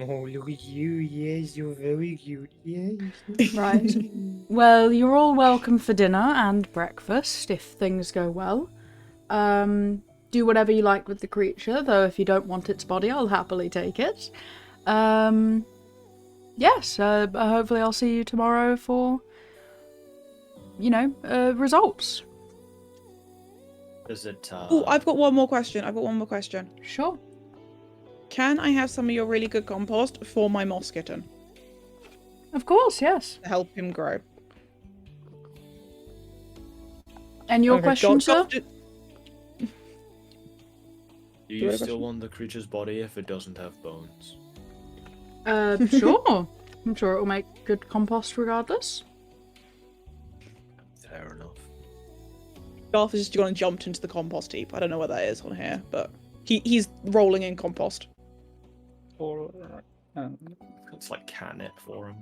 Oh, look at you. Yes, you're very cute. Yes. Right. Well, you're all welcome for dinner and breakfast if things go well. Do whatever you like with the creature, though if you don't want its body, I'll happily take it. Yes, hopefully I'll see you tomorrow for, results. Is it, Oh, I've got one more question. Sure. Can I have some of your really good compost for my moss kitten Of course, yes. to help him grow? And your Okay, question, Garf sir? ju- Do Do you you have a still question? want the creature's body if it doesn't have bones? Sure. I'm sure it will make good compost regardless. Fair enough. Garf has just gone and jumped into the compost heap. I don't know what that is on here, but he's rolling in compost. It's like catnip for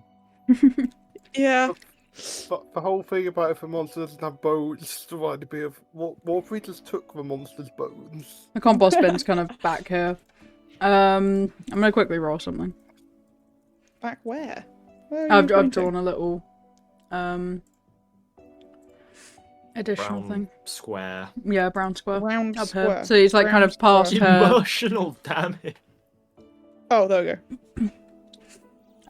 him. Yeah. But the whole thing about if a monster doesn't have bones reminded me of what if we just took the monster's bones? The compost bin's kind of back here. I'm gonna quickly roll something. Back where? Where are I've you pointing? drawn a little additional Brown thing. square. Yeah, brown square. Round Up square. here. So it's like kind Round of past square. her. Emotional damage. Oh, there we go.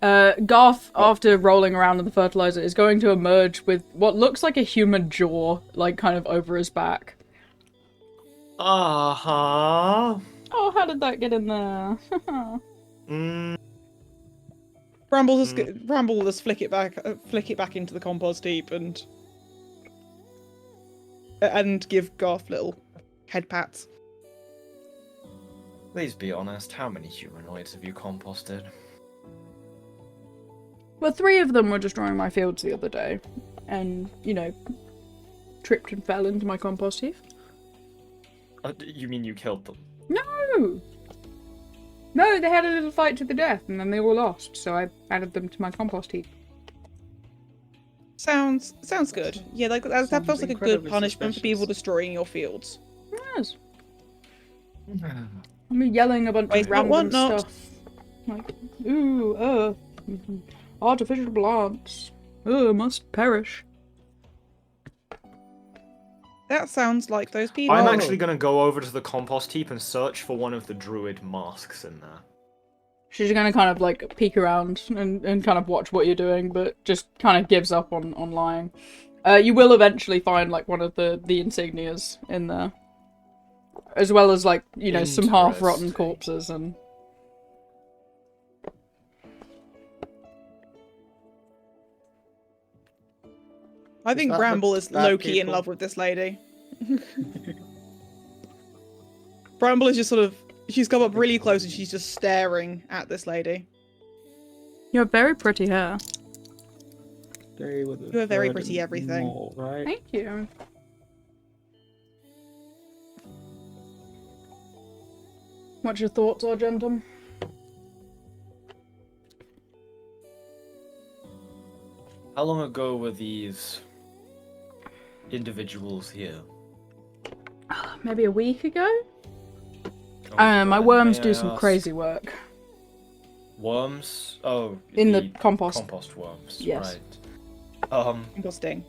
Garf, after rolling around in the fertilizer, is going to emerge with what looks like a human jaw, like, kind of over his back. Uh-huh. Oh, how did that get in there? Bramble will just flick it back into the compost heap and give Garf little head pats. Please be honest, how many humanoids have you composted? Well, 3 of them were destroying my fields the other day. And, you know, tripped and fell into my compost heap. You mean you killed them? No! No, they had a little fight to the death, and then they all lost, so I added them to my compost heap. Sounds good. Yeah, like that Sounds feels like a good incredibly punishment for people suspicious. destroying your fields. Yes. I'm yelling a bunch Wait, of random what not? stuff. Like, ooh, artificial plants. Must perish. That sounds like those people. I'm actually going to go over to the compost heap and search for one of the druid masks in there. She's gonna kind of like peek around and kind of watch what you're doing, but just kind of gives up on lying. You will eventually find like one of the insignias in there. As well as like, you know, some half-rotten Interesting. corpses and... I think that the Bramble is bad low-key in people? love with this lady. Bramble is just sort of... She's come up really close and she's just staring at this lady. You have very pretty hair. You have very pretty everything. Maw, right? Thank you. What's your thoughts, Argentum? How long ago were these individuals here? Maybe a week ago? Oh, My God, worms may do I some ask- crazy work. Worms? Oh, In the compost. Compost worms. Yes. Right. Interesting.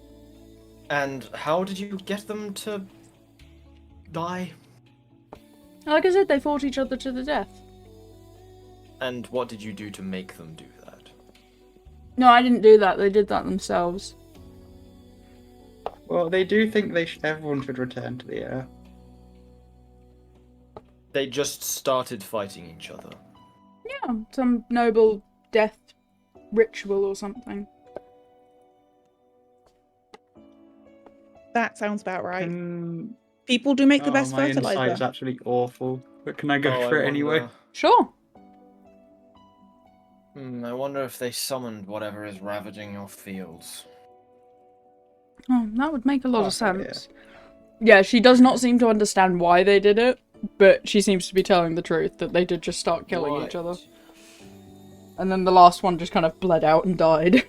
And how did you get them to die? Like I said, they fought each other to the death. And what did you do to make them do that? No, I didn't do that. They did that themselves. Well, they do think everyone should return to the air. They just started fighting each other. Yeah, some noble death ritual or something. That sounds about right. Can... People do make the Oh, best my insight is fertilizer. absolutely awful. But can I go Oh, for I it anyway? wonder- Sure. I wonder if they summoned whatever is ravaging your fields. Oh, that would make a lot of Oh, yeah. sense. Yeah, she does not seem to understand why they did it, but she seems to be telling the truth, that they did just start killing each other. Right. And then the last one just kind of bled out and died.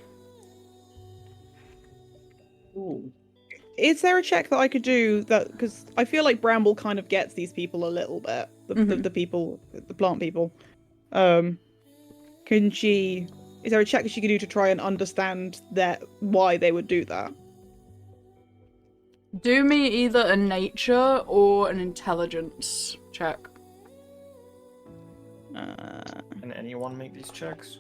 Ooh. Is there a check that I could do that? Because I feel like Bramble kind of gets these people a little bit. The people, the plant people. Can she? Is there a check that she could do to try and understand why they would do that? Do me either a nature or an intelligence check. Can anyone make these checks?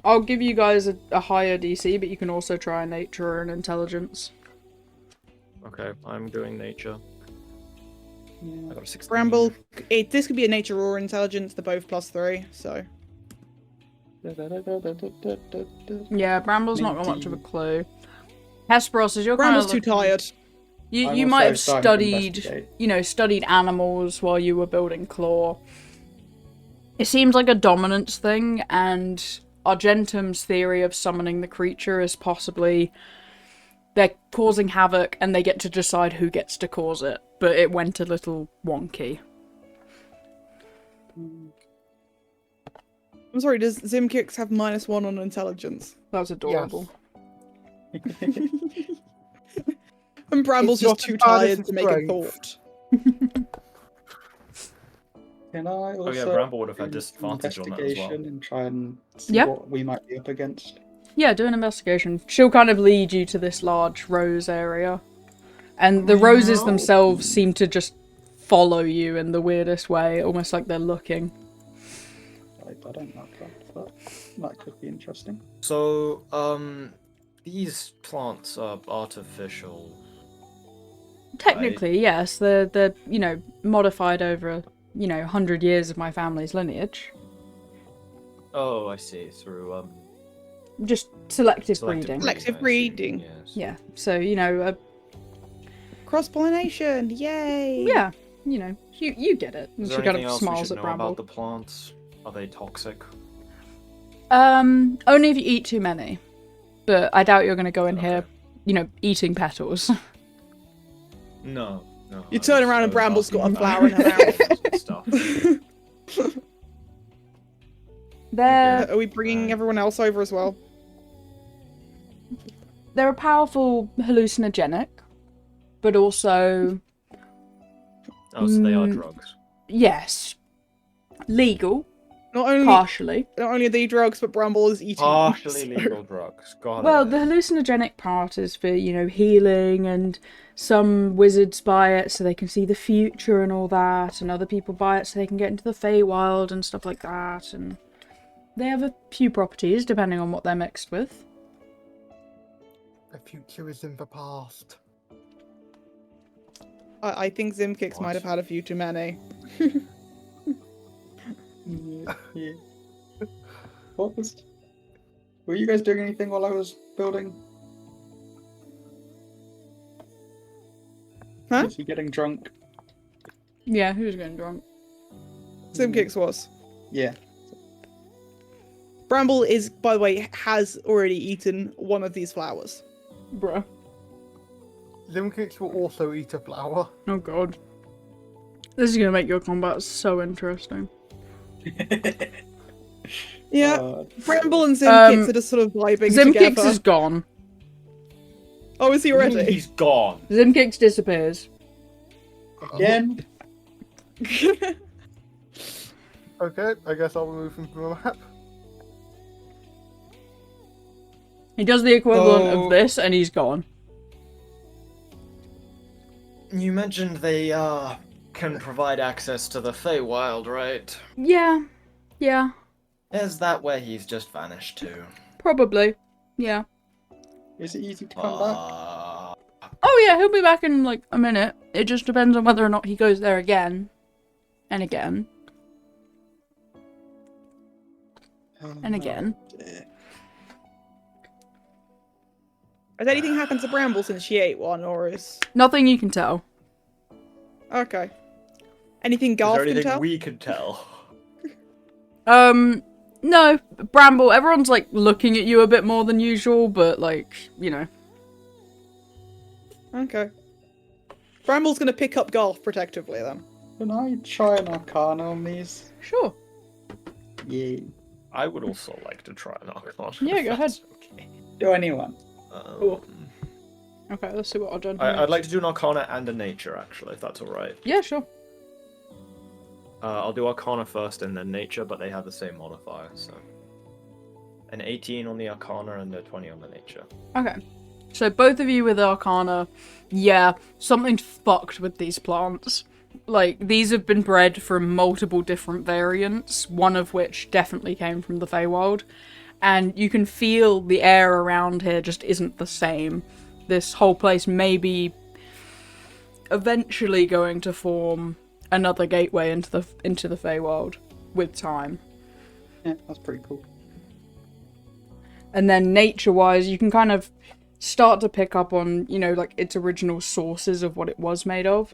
I'll give you guys a higher DC, but you can also try a nature or an intelligence. Okay, I'm doing nature. I got a 16. Bramble, this could be a nature or intelligence. They're both +3, so. Yeah, Bramble's not got much of a clue. Hesperos, is your Bramble's too tired. You I'm you also might have starting to studied, investigate. studied animals while you were building Claw. It seems like a dominance thing, and Argentum's theory of summoning the creature is possibly they're causing havoc and they get to decide who gets to cause it, but it went a little wonky. I'm sorry, does Zimkix have -1 on intelligence? That's adorable. And Bramble's It's just not too as bad as tired to make a strength. thought. Can I also yeah, Bramble would have had do disadvantage on that as well. investigation and try and see Yeah. what we might be up against? Yeah, do an investigation. She'll kind of lead you to this large rose area. And the roses themselves seem to just follow you in the weirdest way, almost like they're looking. Like I don't like that, but that could be interesting. So, these plants are artificial. Technically, yes, they're modified over 100 years of my family's lineage. Oh, I see. Through Just selective selective breeding. Selective I see, breeding. Yes. Yeah, so Cross pollination, yay! yeah, you get it. And Is she there kind anything of else we smiles should at know Bramble. about the plants? Are they toxic? Only if you eat too many. But I doubt you're going to go in Okay. here, eating petals. No. You turn around and Bramble's got a flower in her mouth. Stuff. They're Are we bringing everyone else over as well? they're a powerful hallucinogenic, but also Oh, so they are drugs. yes, legal Not only partially. not only are they drugs, but Bramble is eating Partially them, so- legal drugs. Got Well, it. the hallucinogenic part is for healing, and some wizards buy it so they can see the future and all that, and other people buy it so they can get into the Feywild and stuff like that, and they have a few properties depending on what they're mixed with. The future is in the past. I think Zimkix What? might have had a few too many. Yeah. What was? Were you guys doing anything while I was building? Huh? Was he getting drunk? Yeah, who's getting drunk? Zimkix was. Yeah. Bramble is, by the way, has already eaten one of these flowers. Bruh. Zimkix will also eat a flower. Oh god. This is gonna make your combat so interesting. Yeah, Uh, Bramble and Zimkix Um, are just sort of vibing Zimkix together. is gone. Oh, is he already? He's gone. Zimkix disappears. again. Okay, I guess I'll remove him from the map. He does the equivalent Oh. of this and he's gone. You mentioned they can provide access to the Feywild, right? Yeah. Yeah. Is that where he's just vanished to? Probably. Yeah. Is it easy to come back? Oh yeah, he'll be back in like a minute. It just depends on whether or not he goes there again. And again. And again. dear. Has anything happened to Bramble since she ate one, or is... Nothing you can tell. Okay. Anything Is there Garf can anything tell? we could tell? No, Bramble, everyone's like looking at you a bit more than usual, but like, Okay. Bramble's gonna pick up Garf protectively then. Can I try an Arcana on these? Sure. Yeah. I would also like to try an Arcana. Yeah, if go that's Okay. Do anyone? Um, Okay, let's see what I've done. I'd like to do an Arcana and a Nature, actually, if that's alright. Yeah, sure. I'll do Arcana first and then Nature, but they have the same modifier, so... An 18 on the Arcana and a 20 on the Nature. Okay. So both of you with Arcana, yeah, something's fucked with these plants. Like, these have been bred from multiple different variants, one of which definitely came from the Feywild. And you can feel the air around here just isn't the same. This whole place may be eventually going to form another gateway into the Feywild with time. Yeah, that's pretty cool. And then nature-wise, you can kind of start to pick up on, like its original sources of what it was made of.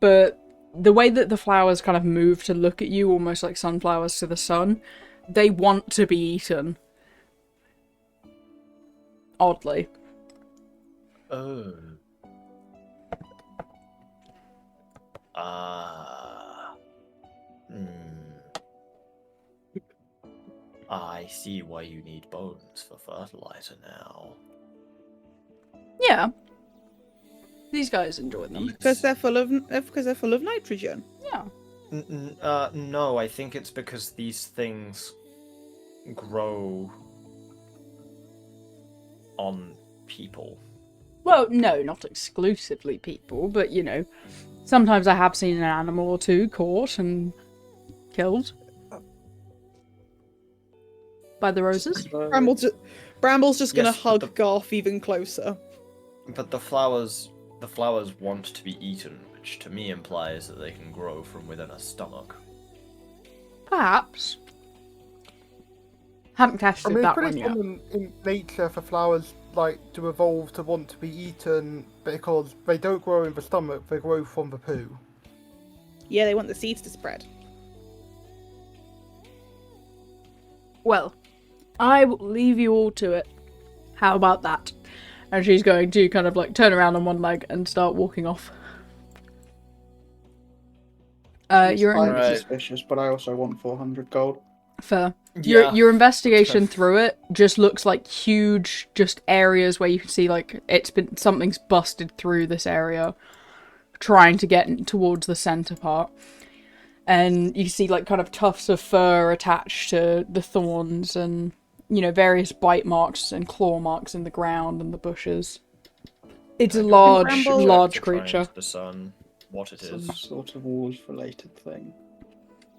But the way that the flowers kind of move to look at you, almost like sunflowers to the sun, they want to be eaten. Oddly. Oh. I see why you need bones for fertilizer now. Yeah. These guys enjoy them. Because they're full of nitrogen. Yeah. No, I think it's because these things grow on people. Well, no, not exclusively people, but, sometimes I have seen an animal or two caught and killed. By the roses? Bramble's just gonna Yes, but hug Garf even closer. But the flowers want to be eaten, which to me implies that they can grow from within a stomach. Perhaps. Haven't I tested mean, it's that one pretty yet. common in nature for flowers like to evolve to want to be eaten because they don't grow in the stomach; they grow from the poo. Yeah, they want the seeds to spread. Well, I will leave you all to it. How about that? And she's going to kind of like turn around on one leg and start walking off. You're I'm in... Right. suspicious, but I also want 400 gold. Fair. Yeah. Your investigation through it just looks like huge just areas where you can see like something's busted through this area trying to get towards the center part. And you see like kind of tufts of fur attached to the thorns and, you know, various bite marks and claw marks in the ground and the bushes. It's a large, Bramble- large To try and creature. discern what it Some is. sort of wolves-related thing.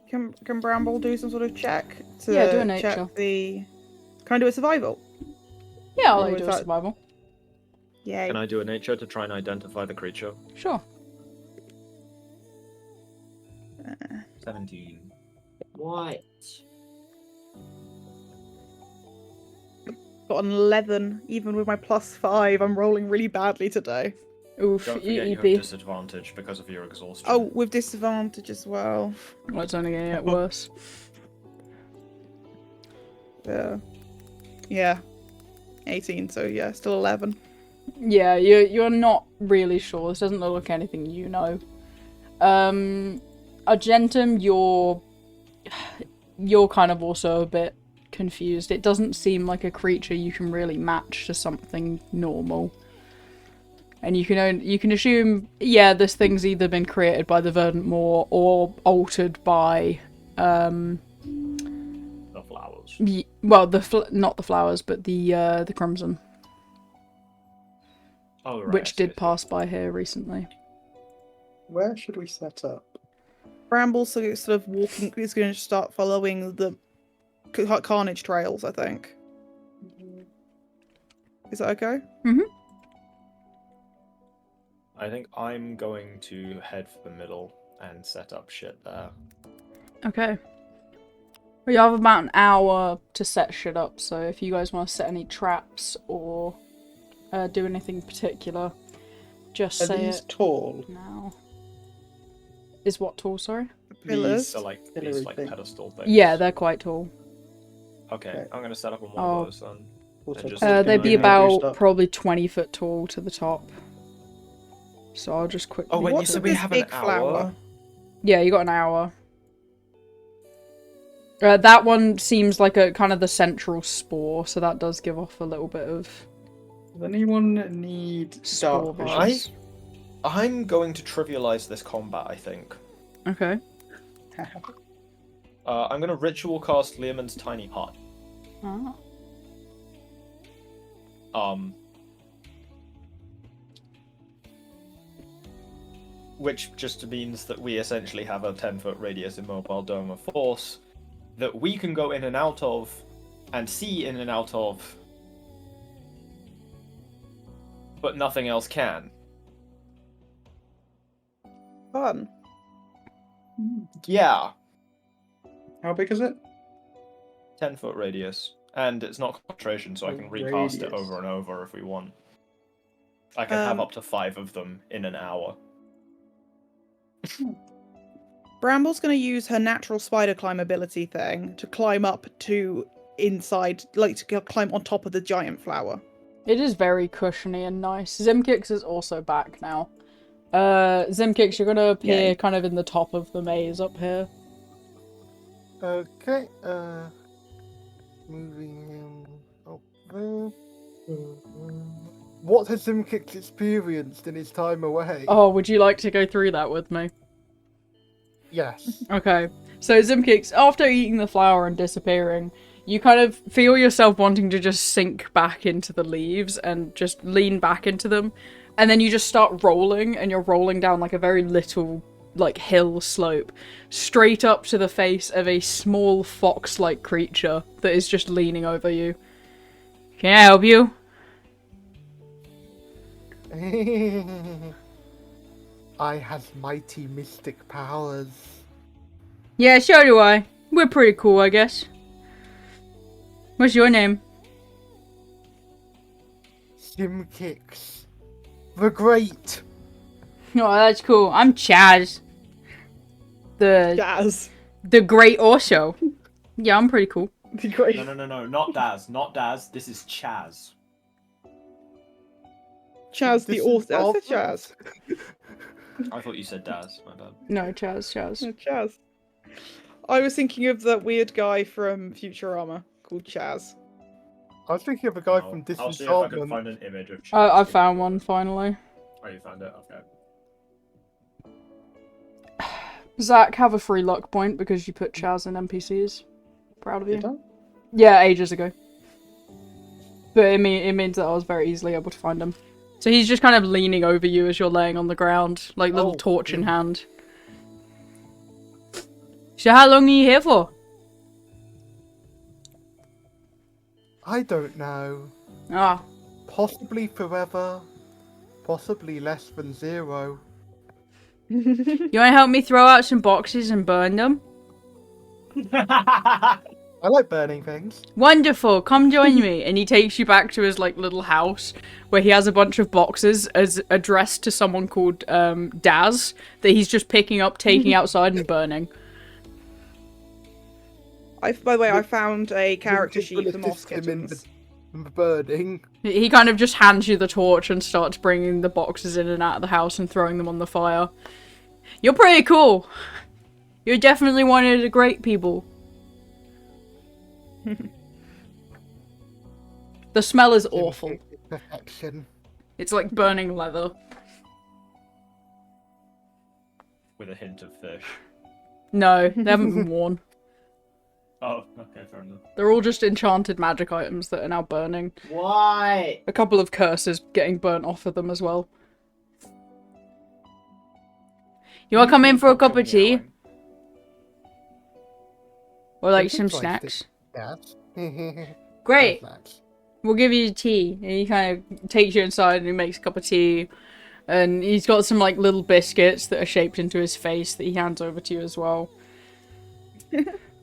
Can Bramble do some sort of check to Yeah, do a nature. check the? Can I do a survival? Yeah, I'll Or let you is do a that- survival. Yay. Can I do a nature to try and identify the creature? Sure. 17. What? Got an 11. Even with my +5, I'm rolling really badly today. Oof, Don't forget you have EP. disadvantage because of your exhaustion. Oh, with disadvantage as well. Well, it's only gonna get worse. Yeah. 18. So yeah, still 11. Yeah, you're not really sure. This doesn't look like anything you know. Argentum, you're kind of also a bit confused. It doesn't seem like a creature you can really match to something normal. And you can assume, yeah, this thing's either been created by the Verdant Maw or altered by The flowers. well, not the flowers, but the crimson, Oh, right. which I see, did pass by here recently. Where should we set up? Bramble sort of walking. Is going to start following the carnage trails. I think. Is that okay? I think I'm going to head for the middle and set up shit there. Okay. We have about an hour to set shit up, so if you guys want to set any traps or do anything particular, just Are say these it tall? now. Is what tall, sorry? Pillars. So like Pillory these like thing. pedestal things. Yeah, they're quite tall. Okay, Okay. I'm gonna set up on one Oh. of those then. Also, just- can They'd I be have about used up? probably 20 foot tall to the top. So I'll just quickly... Oh wait, you What's said with we this have an big hour? flower? Yeah, you got an hour. That one seems like a kind of the central spore, so that does give off a little bit of Does anyone need spore dark vibes. vision? I'm going to trivialize this combat, I think. Okay. I'm gonna ritual cast Leomund's Tiny Hut. Ah. Which just means that we essentially have a 10-foot radius immobile dome of force that we can go in and out of and see in and out of, but nothing else can. Fun. Yeah, How big is it? 10-foot radius. And it's not concentration, so I A can recast it radius. over and over if we want. I can have Um, up to 5 of them in an hour. Bramble's going to use her natural spider climb ability thing to climb up to inside, like to climb on top of the giant flower. It is very cushiony and nice. Zimkix is also back now. Zimkix, you're gonna appear Yay. kind of in the top of the maze up here. Okay, moving up there. What has Zimkix experienced in his time away? Oh, would you like to go through that with me? Yes. Okay. So Zimkix, after eating the flower and disappearing, you kind of feel yourself wanting to just sink back into the leaves and just lean back into them. And then you just start rolling, and you're rolling down like a very little like hill slope, straight up to the face of a small fox-like creature that is just leaning over you. Can I help you? I has mighty mystic powers. Yeah, so do I. We're pretty cool, I guess. What's your name? Simkicks. The Great. Oh, that's cool. I'm Chaz. Jazz. The Great also. Yeah, I'm pretty cool. The great. No, not Daz, not Daz. This is Chaz. Chaz This the is author. I Bob. said Chaz. I thought you said Daz. My bad. No, Chaz. No, Chaz. I was thinking of that weird guy from Futurama called Chaz. I was thinking of a guy from I'll see if I can Disenchantment. find an image of Chaz. I found one finally. Oh, you found it? Okay. Zach, have a free luck point because you put Chaz in NPCs. Proud of you. Did I? Yeah, ages ago. But it means that I was very easily able to find him. So he's just kind of leaning over you as you're laying on the ground, like little Oh, torch in yeah. hand. So how long are you here for? I don't know. Ah, Possibly forever. Possibly less than 0. you want to help me throw out some boxes and burn them? I like burning things. Wonderful, come join me. And he takes you back to his like little house where he has a bunch of boxes as addressed to someone called Daz that he's just picking up, taking outside and burning. By the way, I found a character Just will sheet for Moss assist him in Kittens. the burning. He kind of just hands you the torch and starts bringing the boxes in and out of the house and throwing them on the fire. You're pretty cool. You're definitely one of the great people. The smell is awful. Perfection. It's like burning leather. With a hint of fish. No, they haven't been worn. Oh, okay, fair enough. They're all just enchanted magic items that are now burning. Why? A couple of curses getting burnt off of them as well. You want to come in for a cup of tea? Or like some Seems snacks? That's Great! Snacks. We'll give you tea. And he kind of takes you inside and he makes a cup of tea. And he's got some like little biscuits that are shaped into his face that he hands over to you as well.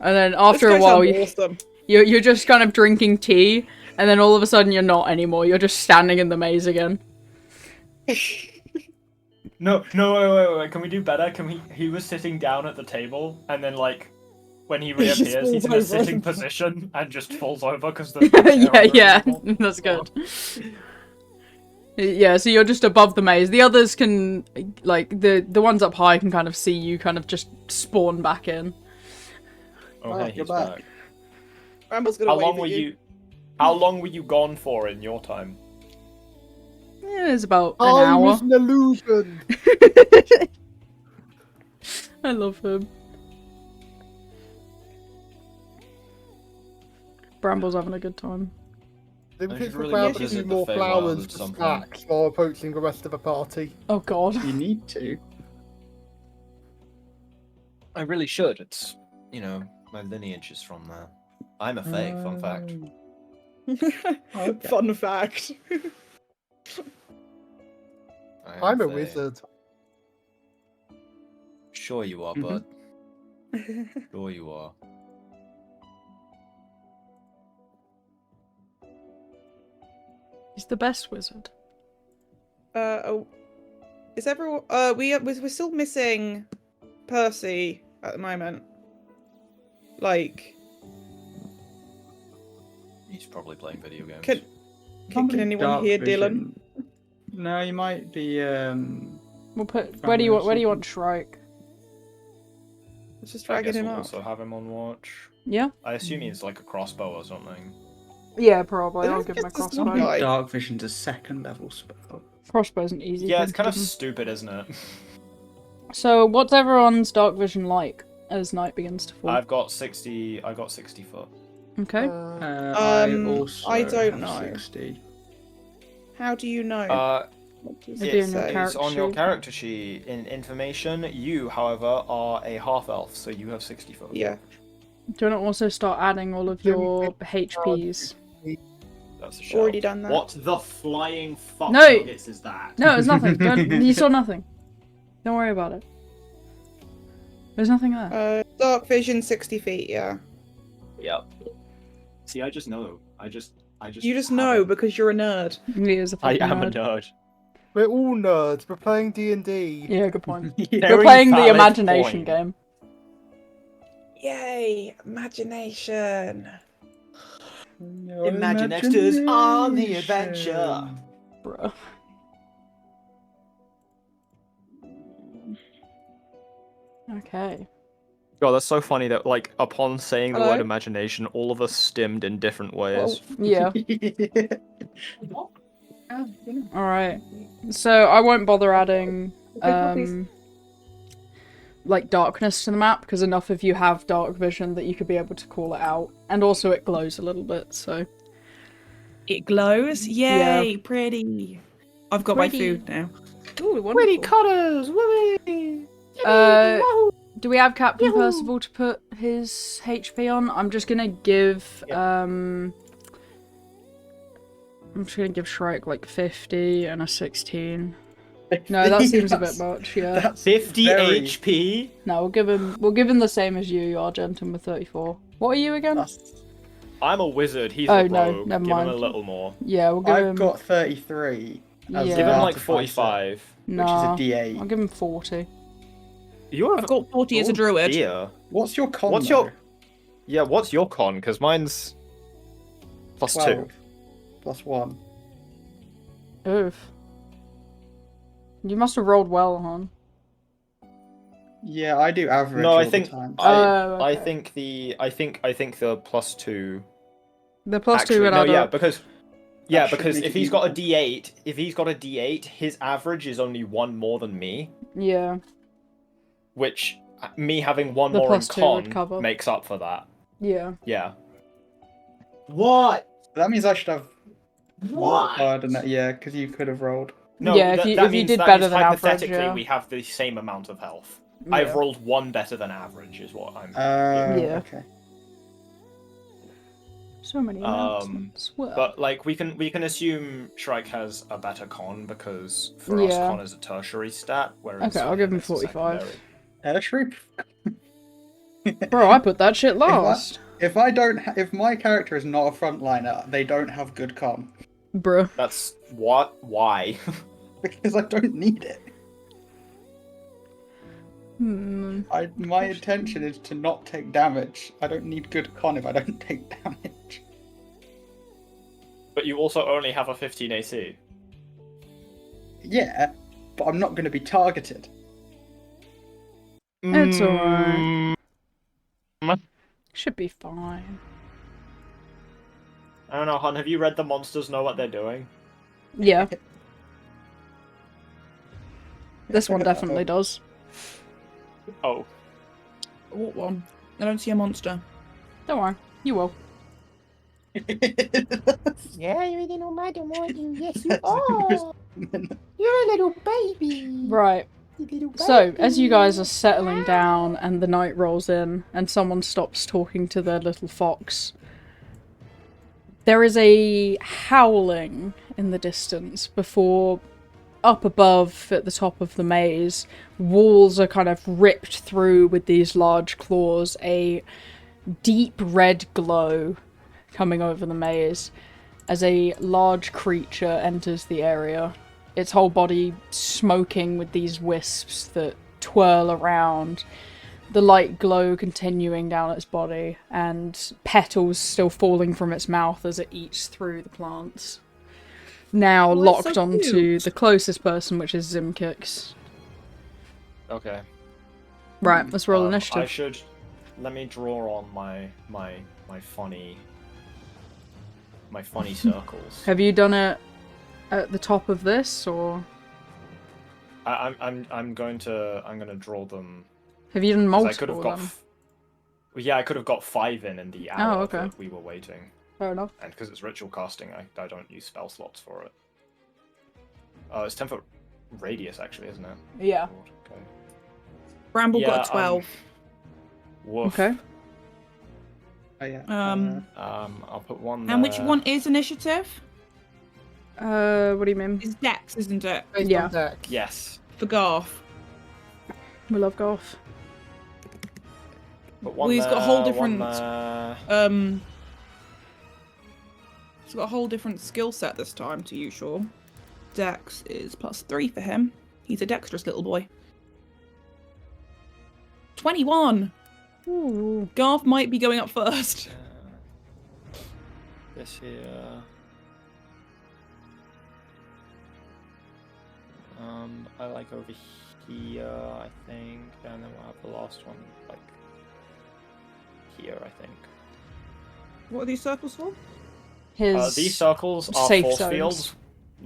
And then after a while, Awesome. you're just kind of drinking tea, and then all of a sudden you're not anymore. You're just standing in the maze again. No, wait. Can we do better? He was sitting down at the table, and then, like, when he just reappears, he's in a falls over. sitting position and just falls over because the yeah, that's good. Yeah, so you're just above the maze. The others can, like, the ones up high can kind of see you kind of just spawn back in. Okay, you're he's back. back. Bramble's gonna How wave long at were you. you? How long were you gone for in your time? Yeah, it's about an Time hour. is an illusion. I love him. Bramble's having a good time. They I pick should the really crowd go to visit do the more Feywild flowers at for some point. snacks while approaching the rest of the party. Oh god. You need to. I really should. It's, my lineage is from there. I'm a Fey, fun fact. Okay. Fun fact. I'm a Fey. wizard. Sure you are, Mhm. bud. Sure you are. He's the best wizard. Is everyone? We're still missing Percy at the moment. Like, He's probably playing video games. can Probably anyone dark hear vision. No, you might be. We'll put. Where do you want Shrike? Let's just I dragging guess him we'll up. also have him on watch. Yeah. I assume he's like a crossbow or something. Yeah, probably. I I'll don't give him a guess there's one crossbow. guy. Dark vision's a second level spell. Crossbow's an easy. Yeah, thing it's to kind of give him. stupid, isn't it? So, what's everyone's dark vision like as night begins to fall? I got 60 foot. Okay. I also I don't have know. 60. How do you know? What does Maybe it on your say? character It's on your sheet. character sheet. In information, you, however, are a half elf, so you have 60 foot. Yeah. Do you want to also start adding all of your HPs? That's a shout. Already done that. What the flying fuck No. nuggets is that? No, it's nothing. You saw nothing. Don't worry about it. There's nothing there. Dark vision, 60 feet. Yeah. Yep. See, I just know. I just. You just have know it. because you're a nerd. He is a I fucking am a nerd. nerd. We're all nerds. We're playing D&D. Yeah, good point. We're Very playing the valid imagination point. game. Yay! Imagination. Imaginextors on the adventure. Bro. Okay. God, that's so funny that, like, upon saying the Hello? word imagination, all of us stimmed in different ways. Yeah. Alright. So I won't bother adding like darkness to the map because enough of you have dark vision that you could be able to call it out. And also it glows a little bit, so It glows. Yay! Pretty. I've got Pretty. my food now. ooh, wonderful. cutters, witty. Do we have Captain Percival to put his HP on? I'm just gonna give I'm just gonna give Shrike like 50 and a 16. No, that seems a bit much, yeah. That's 50 very- HP. No, we'll give him the same as you, Argentum, with 34. What are you again? that's- I'm a wizard. He's Oh, a no, rogue. never Give him mind. a little more. Yeah, we'll give him I've got 33. As Yeah. Give an him like artificer, 45. Which Nah, is a D8. I'll give him 40. You're I've got 40 as a druid. Dear. What's your con? What's though? your- Yeah, what's your con? Because mine's plus 2. 12 plus 1. Oof. You must have rolled well, hon. Yeah, I do average No, all I think the time. Oh, I okay. think the plus 2. The plus Actually, 2 would no, add yeah, up. because That should because make if it he's got a equal. D8, his average is only 1 more than me, Yeah. which me having 1 The more in plus 2 would con cover. makes up for that. Yeah. Yeah. What? That means I should have What? hard than that. Yeah, because you could have rolled. No, Yeah, if you means did that better means than average, hypothetically yeah. we have the same amount of health. Yeah. I've rolled 1 better than average, is what I'm. Yeah. Okay. So many announcements. Well, But like we can assume Shrike has a better con because for us Yeah. con is a tertiary stat, whereas Okay, I'll for give him it's a 45. secondary. Shreep. bro, I put that shit last. If my character is not a frontliner, they don't have good con Bro. That's what? Why? because I don't need it. My intention is to not take damage. I don't need good con if I don't take damage. But you also only have a 15 AC. Yeah, but I'm not going to be targeted. It's alright. Should be fine. I don't know, hon. Have you read The Monsters Know What They're Doing? Yeah. This one definitely does. Oh. What one? I don't see a monster. Don't worry, you will. Yeah, you really know Madam Morgan. Yes, you are. You're a little baby. Right. You little So, baby. as you guys are settling down and the night rolls in and someone stops talking to their little fox, there is a howling in the distance before, up above at the top of the maze, walls are kind of ripped through with these large claws, a deep red glow coming over the maze as a large creature enters the area. Its whole body smoking with these wisps that twirl around, the light glow continuing down its body, and petals still falling from its mouth as it eats through the plants. Now Oh, it's locked so onto cute. the closest person, which is Zimkix. Okay. Right, let's roll I initiative. should. Let me draw on my funny circles. Have you done it at the top of this, or I'm going to draw them. have you done 'Cause I could have multiple got. of them? Well, yeah, I could have got 5 in the hour okay. that we were waiting, Fair enough. and because it's ritual casting, I don't use spell slots for it. Oh, it's 10-foot radius, actually, isn't it? Yeah. Okay. Bramble Yeah, got a 12. Woof. Okay. Oh yeah. I'll put one there. And which one is initiative? What do you mean? It's Dex, isn't it? Based Yeah. on deck. Yes. For Garf. We love golf. Put one Well, he's got a whole there, one different- there. He's got a whole different skill set this time, to usual. Dex is +3 for him. He's a dexterous little boy. 21! Ooh. Garf might be going up first. This here. I like over here, I think, and then we'll have the last one, like, here, I think. What are these circles for? His These circles are safe force zones. fields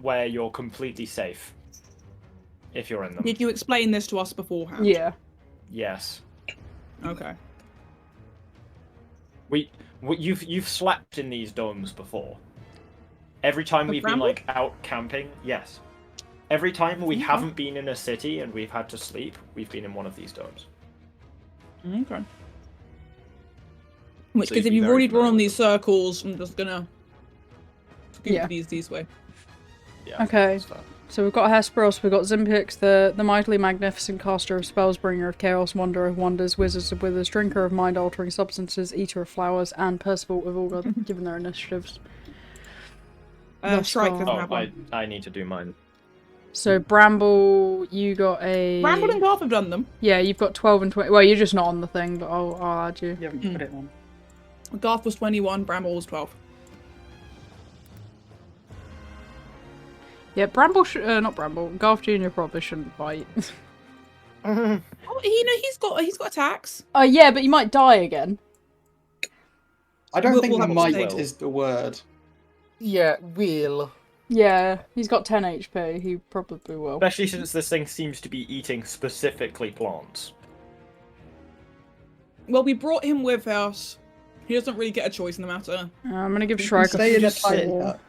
where you're completely safe. If you're in them. Did you explain this to us beforehand? Yeah. Yes. Okay. You've slept in these domes before. Every time The we've been Bramble? like out camping, yes. Every time we Okay. haven't been in a city and we've had to sleep, we've been in one of these domes. Okay. Which, So because you'd if be you've very already drawn familiar with these circles, I'm just gonna scoot Yeah. these way. Yeah. Okay. that's fair. So we've got Hesperos, we've got Zimpix, the mightily magnificent caster of spells, bringer of chaos, wanderer of wonders, wizards of withers, drinker of mind-altering substances, eater of flowers, and Percival have all got given their initiatives. Thus Shrike far. doesn't Oh, have one. I need to do mine. So Bramble, you got a... Bramble and Garf have done them. Yeah, you've got 12 and 20. Well, you're just not on the thing, but I'll add you. You haven't put it on. Garf was 21, Bramble was 12. Yeah, Bramble, not Bramble, Garf Jr. probably shouldn't fight. Oh, he's got attacks. Yeah, but you might die again. I don't We'll- think we'll have to might see. is the word. Yeah, will. Yeah, he's got 10 HP, he probably will. Especially since this thing seems to be eating specifically plants. Well, we brought him with us. He doesn't really get a choice in the matter. I'm gonna give You can Shrike stay a in a just tiny sit. hut.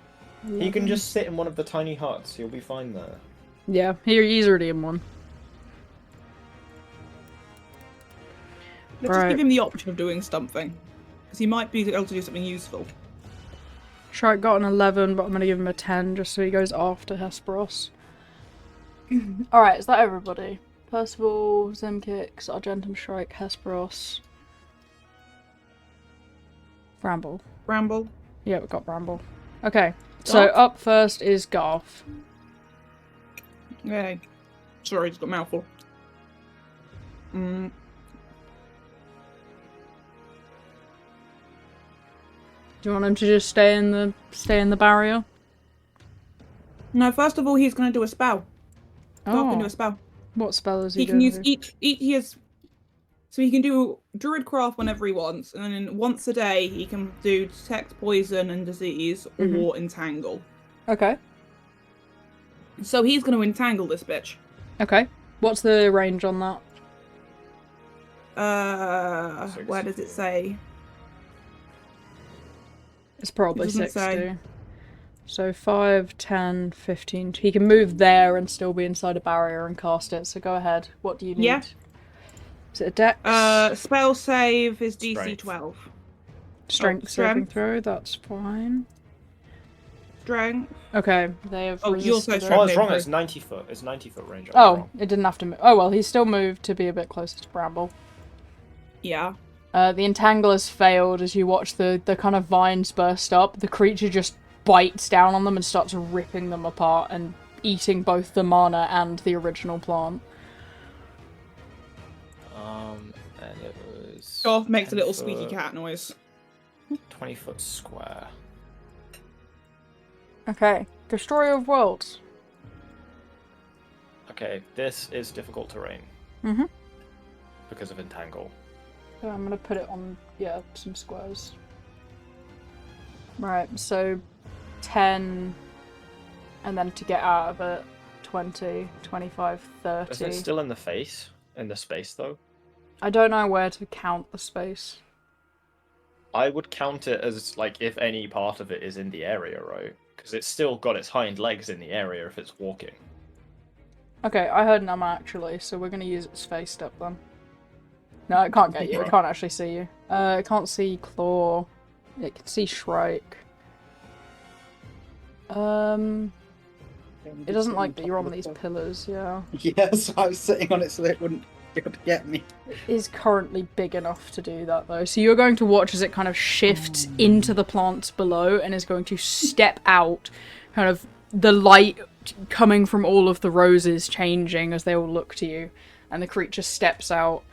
He can just sit in one of the tiny huts. He'll be fine there. Yeah, he's already in one. Let's just Right. give him the option of doing something. Because he might be able to do something useful. Shrike got an 11, but I'm gonna give him a 10 just so he goes after Hesperos. Alright, is that everybody? Percival, Zimkix, Argentum Shrike, Hesperos, Bramble. Bramble. Yeah, we've got Bramble. Okay, so Garf? up first is Garf. Okay. Sorry, just got a mouthful. Do you want him to just stay in the barrier? No, first of all, he's going to do a spell. Garf can do Oh, a spell. what spell is he He can gonna use do? he has. So he can do Druidcraft whenever he wants, and then once a day he can do Detect Poison and Disease or Entangle. Okay, So he's going to entangle this bitch. okay. What's the range on that? Where does it say? It's probably It doesn't 60. say. So 5, 10, 15. He can move there and still be inside a barrier and cast it. So go ahead. What do you need? Yeah. Is it a dex? Spell save is DC Strength. 12. Strength strength. saving throw. That's fine. Strength. Okay, they have. Oh, you also resisted it. strength. Oh, it's wrong. Maybe. It's 90 foot. It's 90 foot range. I was Oh, wrong. it didn't have to move. Oh well, he's still moved to be a bit closer to Bramble. Yeah. The entangle has failed as you watch the kind of vines burst up. The creature just bites down on them and starts ripping them apart and eating both the mana and the original plant. And it was. Garf makes a 10 little foot, squeaky cat noise. 20 foot square. Okay, Destroyer of Worlds. Okay, this is difficult terrain Mm-hmm. because of entangle. So I'm gonna put it on, yeah, some squares. Right, so 10, and then to get out of it, 20, 25, Is it 30. still in the face? In the space, though? I don't know where to count the space. I would count it as, like, if any part of it is in the area, right? because it's still got its hind legs in the area if it's walking. Okay, I heard Nama actually, so we're gonna use its face step then. No, it can't get you. It can't actually see you. It can't see Claw. It can see Shrike. It doesn't like that you're on these pillars, yeah. Yes, I was sitting on it so it wouldn't be able to get me. It is currently big enough to do that though. So you're going to watch as it kind of shifts into the plants below and is going to step out, kind of the light coming from all of the roses changing as they all look to you. And the creature steps out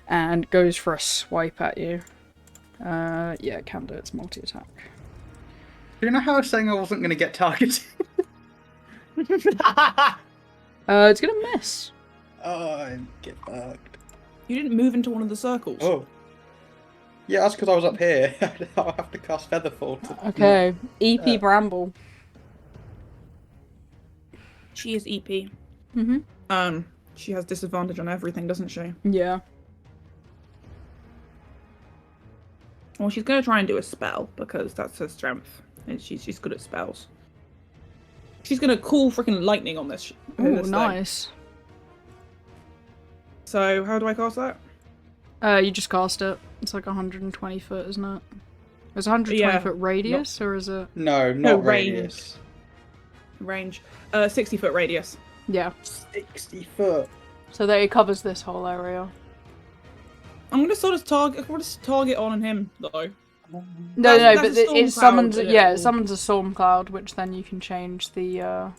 and goes for a swipe at you. Yeah, it can do its multi-attack. Do you know how I was saying I wasn't going to get targeted? It's gonna miss. Oh, I get fucked. You didn't move into one of the circles. Oh. Yeah, that's because I was up here. I'll have to cast Featherfall to... Okay, EP Bramble. She is EP. Mm-hmm. She has disadvantage on everything, doesn't she? Yeah. Well, she's gonna try and do a spell because that's her strength, and she's good at spells. She's gonna call freaking lightning on this. Ooh, this nice. thing. So how do I cast that? You just cast it. It's like 120 foot, isn't it? It's 120 foot radius, or is it? No, No, not radius. Range. 60 foot radius. Yeah. 60 foot. So that it covers this whole area. I'm gonna sort of target on him though. No, That's but a storm it cloud, summons. isn't it? Yeah, it summons a storm cloud, which then you can change the.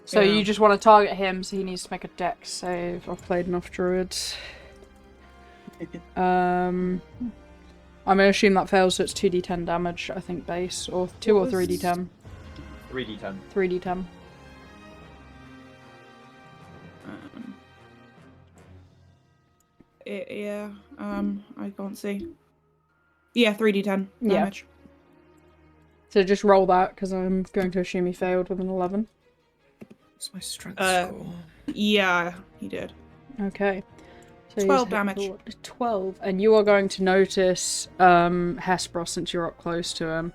So Yeah. you just want to target him, so he needs to make a dex save. I've played enough druids. I'm gonna assume that fails, so it's 2d10 damage, I think, base, or 2 or 3d10. 3d10. 3d10. Yeah. I can't see. Yeah, 3d10 Yeah. damage. So just roll that, because I'm going to assume he failed with an 11. What's my strength Uh, score? Yeah, he did. Okay. So 12 he's hit damage. for 12. And you are going to notice, Hesperos, since you're up close to him,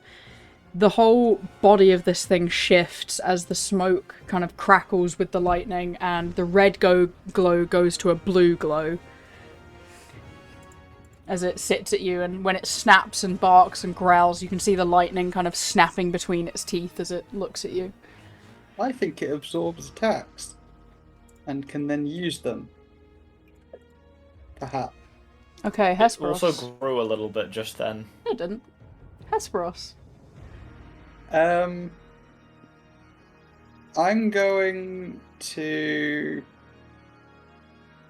the whole body of this thing shifts as the smoke kind of crackles with the lightning, and the red glow goes to a blue glow as it sits at you, and when it snaps and barks and growls, you can see the lightning kind of snapping between its teeth as it looks at you. I think it absorbs attacks and can then use them. Perhaps. Okay, It Hesperos. also grew a little bit just then. No, it didn't. Hesperos. I'm going to...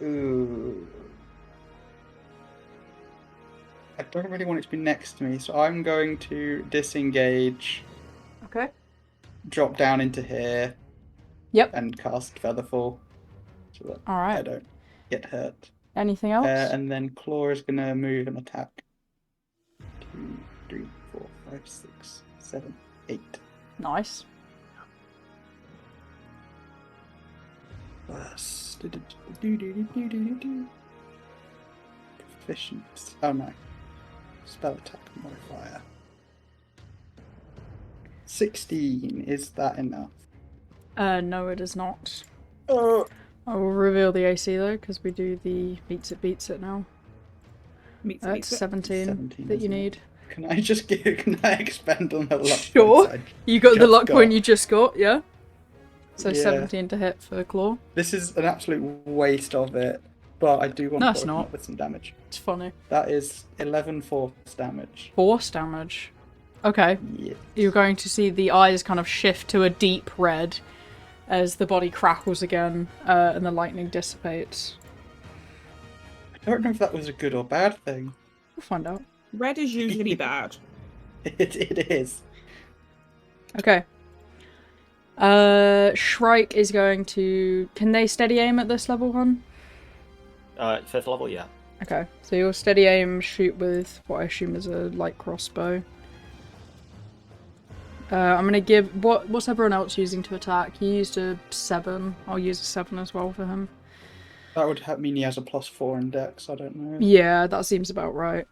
Ooh. I don't really want it to be next to me, so I'm going to disengage, Okay. drop down into here, Yep. and cast Featherfall, so that I Alright. don't get hurt. Anything else? And then Claw is going to move and attack. 2, 3, 4, 5, 6, 7, 8. Nice. Plus... Proficient. Oh no. Spell attack modifier. 16. Is that enough? No, it is not. Oh. I will reveal the AC though, because we do the beats it now. Meets it, That's meets it. 17 17, that you isn't it? need. Can I just can I expend on the luck Sure. points You got the just luck point got? you just got, yeah? So Yeah. 17 to hit for Claw. This is an absolute waste of it, but I do want No, to it's poison not. it with some damage. It's funny. That is 11 force damage. Force damage. Okay. Yeah. You're going to see the eyes kind of shift to a deep red as the body crackles again and the lightning dissipates. I don't know if that was a good or bad thing. We'll find out. Red is usually bad. It is. Okay. Shrike is going to... Can they steady aim at this level one? 5th level, yeah. Okay, so you'll steady aim, shoot with what I assume is a light crossbow. I'm gonna give... What's everyone else using to attack? You used a 7. I'll use a 7 as well for him. That would mean he has a +4 in Dex. I don't know. Yeah, that seems about right.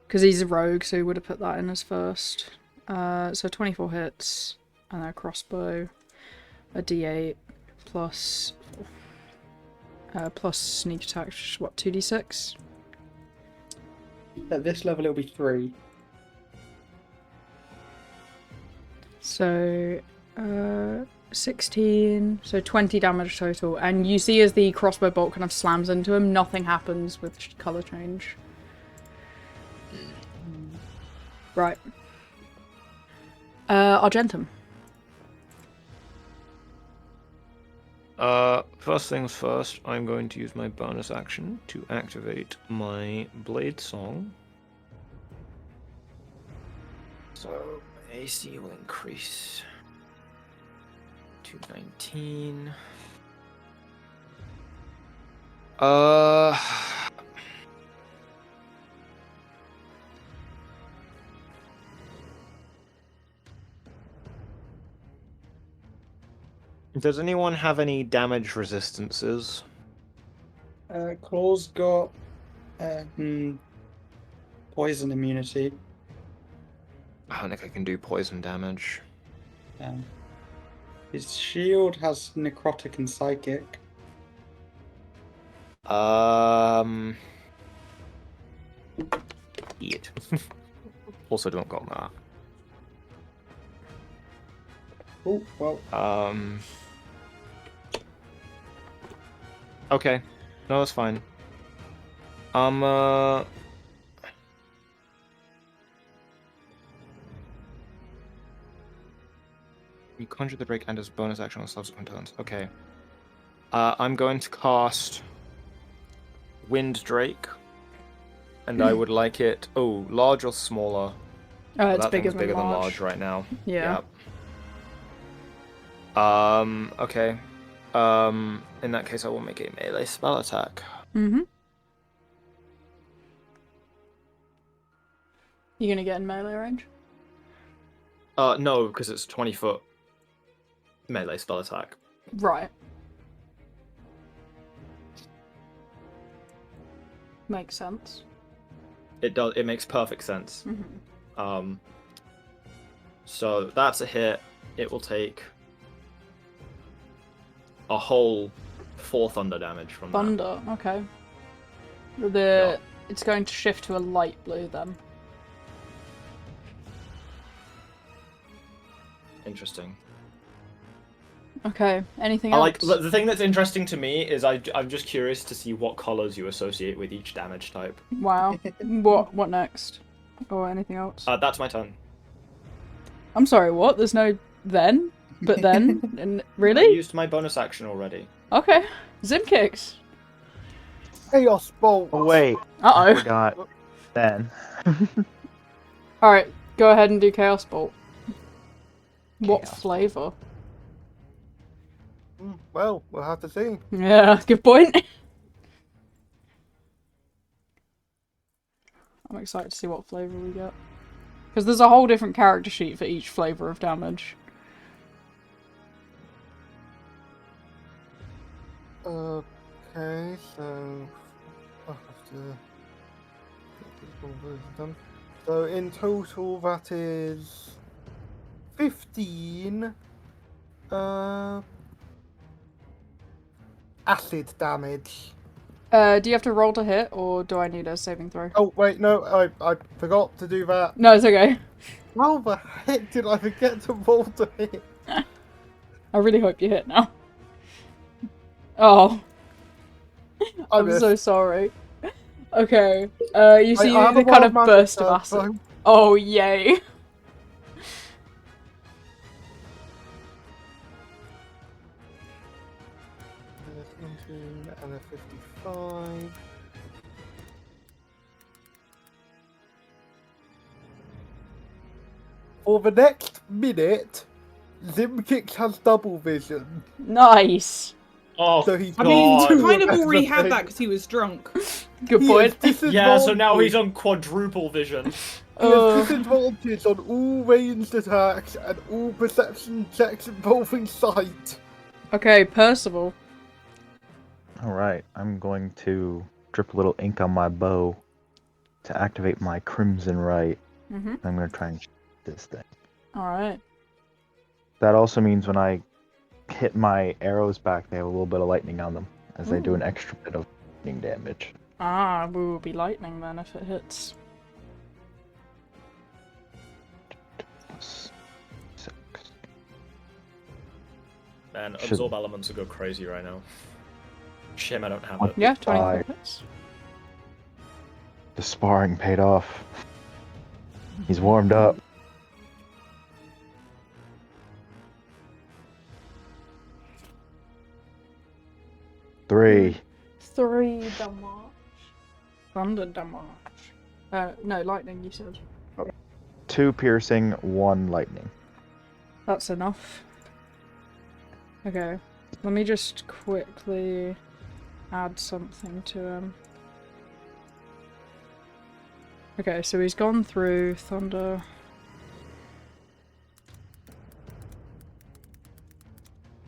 Because he's a rogue, so he would have put that in as first. So 24 hits, and then a crossbow, a d8, plus sneak attack, which is what, 2d6? At this level, it'll be 3. So, 16, so 20 damage total. And you see as the crossbow bolt kind of slams into him, nothing happens with colour change. Right. Argentum. First things first, I'm going to use my bonus action to activate my Blade Song. So, AC will increase to 19. Does anyone have any damage resistances? Claw's got poison immunity. I don't think I can do poison damage. His shield has necrotic and psychic. Eat. Also don't got that. Oh, well. Okay. No, that's fine. You conjure the break and as bonus action on subsequent turns. Okay. I'm going to cast Wind Drake. And I would like it... Oh, large or smaller? Oh, it's that bigger thing's bigger than than large. large right now. Yeah. Yep. Okay. In that case, I will make a melee spell attack. Mm-hmm. You gonna get in melee range? No, because it's 20-foot melee spell attack. Right. Makes sense. It does. It makes perfect sense. Mm-hmm. So that's a hit. It will take a whole 4 thunder damage from that. Thunder, okay. It's going to shift to a light blue then. Interesting. Okay, anything I else? like the thing that's interesting to me is I'm just curious to see what colors you associate with each damage type. Wow. What next? Or anything else? That's my turn. I'm sorry, what? There's no then? But then? And I really? used my bonus action already. Okay. Zim kicks. Chaos Bolt. Oh wait, I Uh-oh. forgot. Then. Alright, go ahead and do Chaos Bolt. What Chaos flavour? Well, we'll have to see. Yeah, good point. I'm excited to see what flavour we get. Because there's a whole different character sheet for each flavour of damage. Okay, so I'll have to get these numbers done. So in total, that is 15 acid damage. Do you have to roll to hit, or do I need a saving throw? Oh wait, no, I forgot to do that. No, it's okay. How the heck did I forget to roll to hit? I really hope you hit now. Oh. I I'm missed. so sorry. Okay. You see I have the a kind of wild burst of magic, acid. so- Oh, yay. And a 55. For the next minute, Zimkix has double vision. Nice. Oh, So he I mean, God. he kind of already had Everything. that because he was drunk. Good He point. is yeah, so now he's disadvantaged. on quadruple vision. He has disadvantage on all ranged attacks and all perception checks involving sight. Okay, Percival. Alright, I'm going to drip a little ink on my bow to activate my Crimson Right. Mm-hmm. I'm going to try and shoot this thing. Alright. That also means when I hit my arrows back, they have a little bit of lightning on them, as they do an extra bit of lightning damage. Ah, we will be lightning then if it hits. 6. Man, Should- absorb elements will go crazy right now. Shame I don't have it. Yeah, 24 Five. hits. The sparring paid off. He's warmed up. Three. 3 damage. Thunder damage. No, lightning, you said. 2 piercing, 1 lightning. That's enough. Okay, let me just quickly add something to him. Okay, so he's gone through thunder.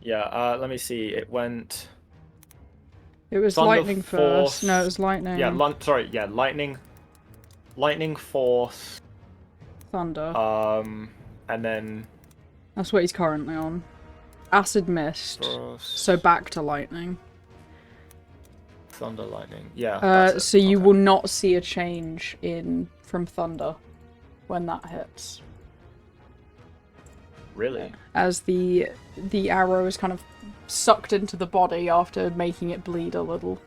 Yeah, let me see. It went. It was Thunder lightning force. first. No, it was lightning. Yeah, lightning. Lightning force. Thunder. And then. That's what he's currently on. Acid mist. Frost, So back to lightning. thunder, lightning. Yeah. That's it. So you Okay. will not see a change from thunder when that hits. Really? As the arrow is kind of sucked into the body after making it bleed a little.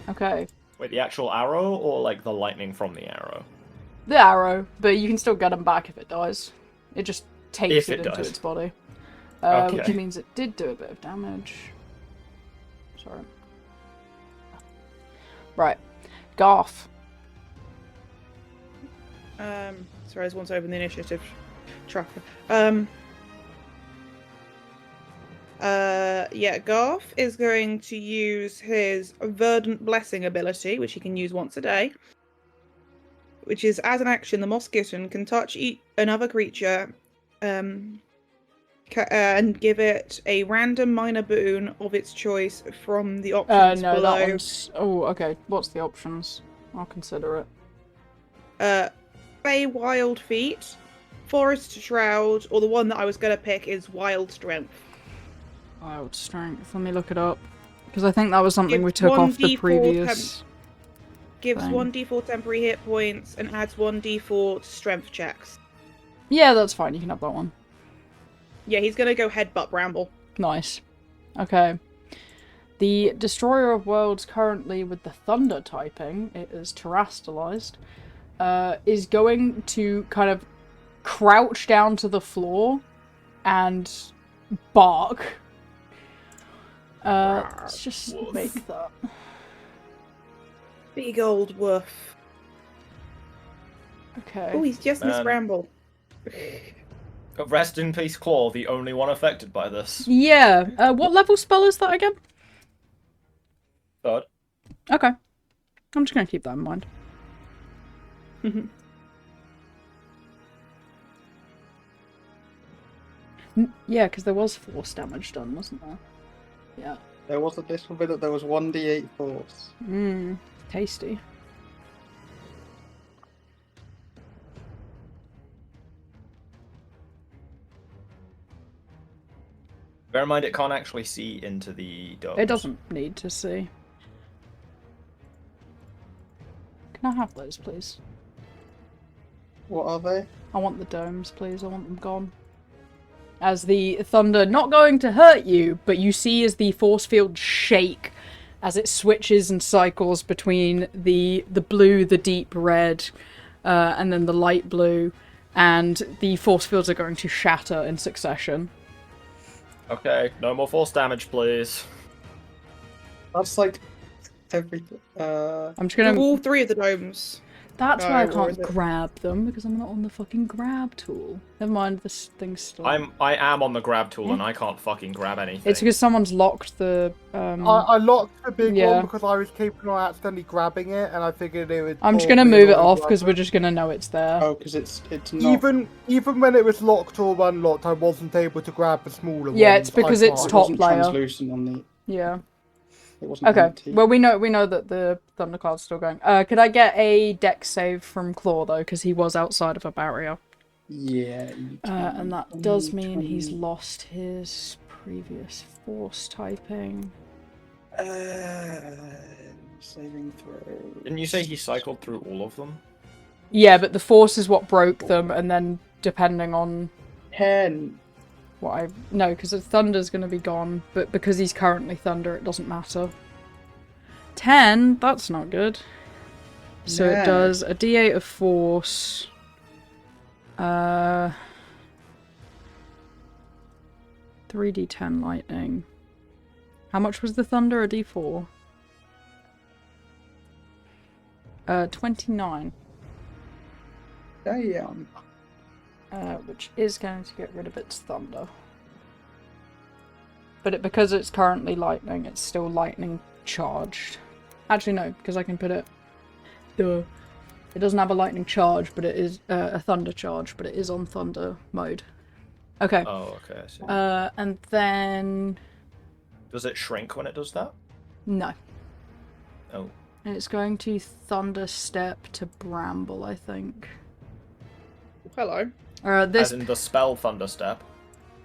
Okay. Wait, the actual arrow or like the lightning from the arrow? The arrow, but you can still get him back if it dies. It just takes If it it into dies. its body. Okay. Which means it did do a bit of damage. Sorry. Right. Garf. Sorry, I just want to open the initiative tracker. Yeah, Garf is going to use his Verdant Blessing ability, which he can use once a day. Which is, as an action, the Moss Kitten can touch another creature and give it a random minor boon of its choice from the options No, below. that one's... Oh, okay. What's the options? I'll consider it. Fey Wild Feet, Forest Shroud, or the one that I was going to pick is Wild Strength. Wild Strength. Let me look it up. Because I think that was something we It's took off the 1d4 previous... Gives thing. 1d4 temporary hit points and adds 1d4 to strength checks. Yeah, that's fine. You can have that one. Yeah, he's going to go headbutt Bramble. Nice. Okay. The Destroyer of Worlds currently with the Thunder typing, it is terastalized, is going to kind of crouch down to the floor and bark. Let's just Woof. make that. Big old woof. Okay. Oh, he's just missed Man. Bramble. Rest in peace, Claw, the only one affected by this. Yeah. What level spell is that again? Third. Okay. I'm just going to keep that in mind. Yeah, because there was force damage done, wasn't there? Yeah. There was a little bit. There was 1d8 force. Mmm. Tasty. Bear in mind, it can't actually see into the dome. It doesn't need to see. Can I have those, please? What are they? I want the domes, please. I want them gone. As the thunder, not going to hurt you, but you see as the force field shake as it switches and cycles between the blue, the deep red, and then the light blue, and the force fields are going to shatter in succession. Okay, no more force damage, please. That's like everything. I'm just gonna... All three of the domes. That's why I Or is can't it- grab them, because I'm not on the fucking grab tool. Never mind, this thing's still... I am on the grab tool and I can't fucking grab anything. It's because someone's locked the... I locked the big Yeah. one because I was keeping on accidentally grabbing it, and I figured it would. I'm just gonna probably move it annoy off, the because we're others. just gonna know it's there. Oh, because it's not. Even when it was locked or unlocked, I wasn't able to grab the smaller Yeah, ones. it's because I it's can't. It top wasn't layer. translucent on the. Yeah. It wasn't Okay. empty. Well, we know that the thunder cloud's still going. Could I get a dex save from Claw though, because he was outside of a barrier. Yeah. You And that can. does mean 20. he's lost his previous force typing. Saving throw. Didn't you say he cycled through all of them? Yeah, but the force is what broke them, and then depending on 10. what I... No, because the thunder's going to be gone, but because he's currently thunder, it doesn't matter. 10? That's not good. So Yeah. it does a d8 of force. 3d10 lightning. How much was the thunder? A d4? 29. Damn. Which is going to get rid of its thunder. But because it's currently lightning, it's still lightning charged. Actually, no, because I can put it... Duh. It doesn't have a lightning charge, but it is a thunder charge, but it is on thunder mode. Okay. Oh, okay, I see. And then... Does it shrink when it does that? No. Oh. And it's going to thunder step to Bramble, I think. Hello. This... As in the spell Thunderstep.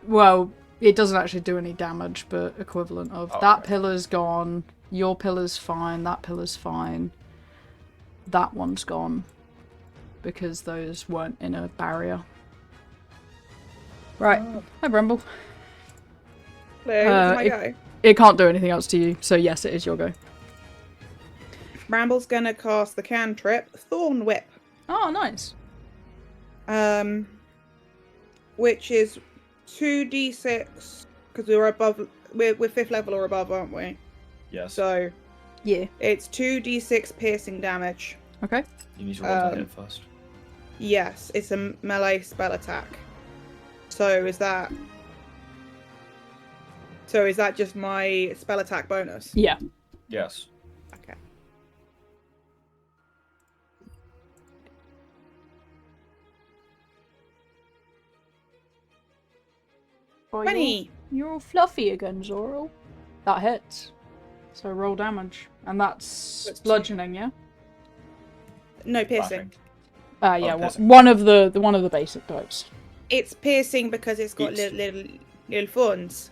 Well, it doesn't actually do any damage, but equivalent of. Oh, that okay. pillar's gone, your pillar's fine, that pillar's fine. That one's gone. Because those weren't in a barrier. Right. Hi, Bramble. Hello, it's my go. It can't do anything else to you, so yes, it is your go. Bramble's gonna cast the cantrip Thorn Whip. Oh, nice. Which is 2d6 because we're above. We're 5th level or above, aren't we? Yes. So Yeah. it's 2d6 piercing damage. Okay. You need to roll to hit first. Yes, it's a melee spell attack. So is that just my spell attack bonus? Yeah. Yes. Okay. Oh, 20. You're all fluffy again, Zoro. That hits. So roll damage. And that's That's bludgeoning, yeah? No piercing. Slashing. Yeah, piercing. one of the basic types. It's piercing because it's got It's- little thorns.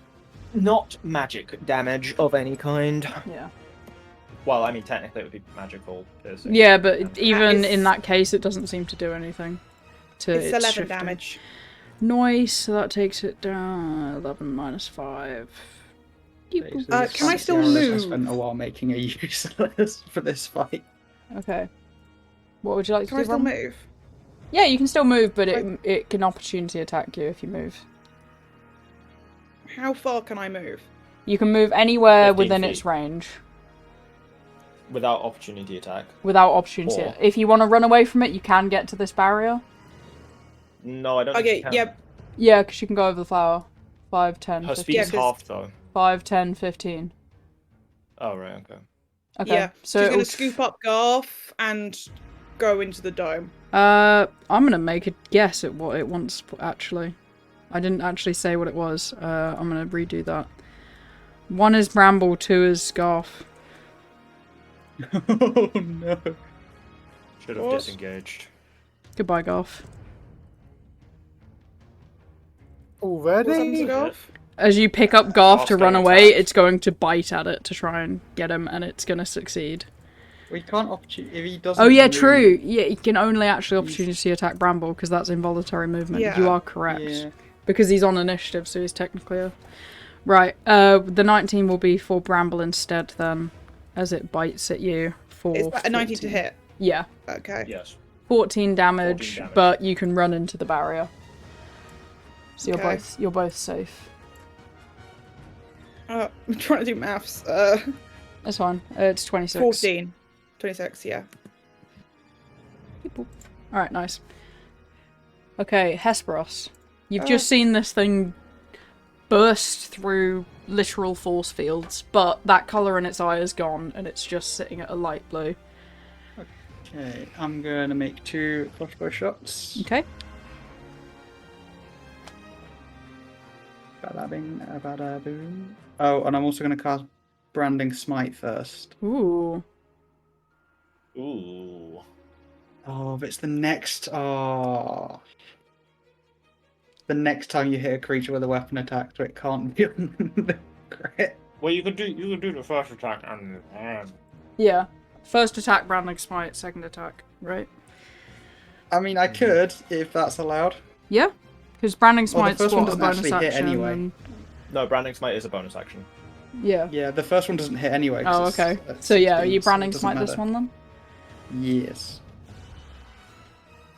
Not magic damage of any kind. Yeah. Well, I mean, technically it would be magical piercing. Yeah, but even is- in that case, it doesn't seem to do anything. To It's 11 shifting. damage. Nice, so that takes it down. 11 minus 5. Basically, can I fancy still arrows I move? spent a while making a useless for this fight. Okay. What would you like to Can I do? still Ron? move? Yeah, you can still move, but it can opportunity attack you if you move. How far can I move? You can move anywhere 15 within feet. its range. Without opportunity attack. Without opportunity. Or- If you want to run away from it, you can get to this barrier. No, I don't think you Okay, can. yeah. Yeah, because you can go over the flower. 5, 10, Her 15. speed is Yeah, 'cause- half, though. 5, 10, 15. Oh, right, okay. Okay. Yeah. So She's it'll gonna scoop up Garf and go into the dome. I'm gonna make a guess at what it wants, actually. I didn't actually say what it was. I'm gonna redo that. 1 is Bramble, 2 is Garf. Oh no. Should have What? disengaged. Goodbye, Garf. What's happened to Already? Garf? As you pick up Garf to Garf's run gonna away, attack. it's going to bite at it to try and get him, and it's gonna succeed. We can't opportunity if he doesn't. Oh yeah, move- true. Yeah, you can only actually opportunity attack Bramble because that's involuntary movement. Yeah. You are correct. Yeah. Because he's on initiative, so he's technically a... Right, the 19 will be for Bramble instead then, as it bites at you for Is that a 19 to 14. hit? Yeah, Okay. Yes. 14 damage, 14 damage. but you can run into the barrier. So Okay. you're both safe. I'm trying to do maths. That's fine. It's 26. 14. 26, yeah. Alright, nice. Okay, Hesperos. You've just seen this thing burst through literal force fields, but that colour in its eye is gone, and it's just sitting at a light blue. Okay, I'm gonna make 2 crossbow shots. Okay. Bada bing, bada boom. Oh, and I'm also gonna cast Branding Smite first. Ooh. Ooh. Oh, but it's the next. Oh. The next time you hit a creature with a weapon attack, so it can't be on the crit. Well, you could do the first attack and Yeah. First attack, branding smite. Second attack, right? I mean, I could, if that's allowed. Yeah. Because branding Well, the smite's first one what, a doesn't bonus actually hit action. anyway. and- No, branding smite is a bonus action. Yeah. Yeah, the first one doesn't hit anyway. Oh, 'cause okay. it's at So yeah, are 16, you so it branding doesn't smite this matter. one then? Yes.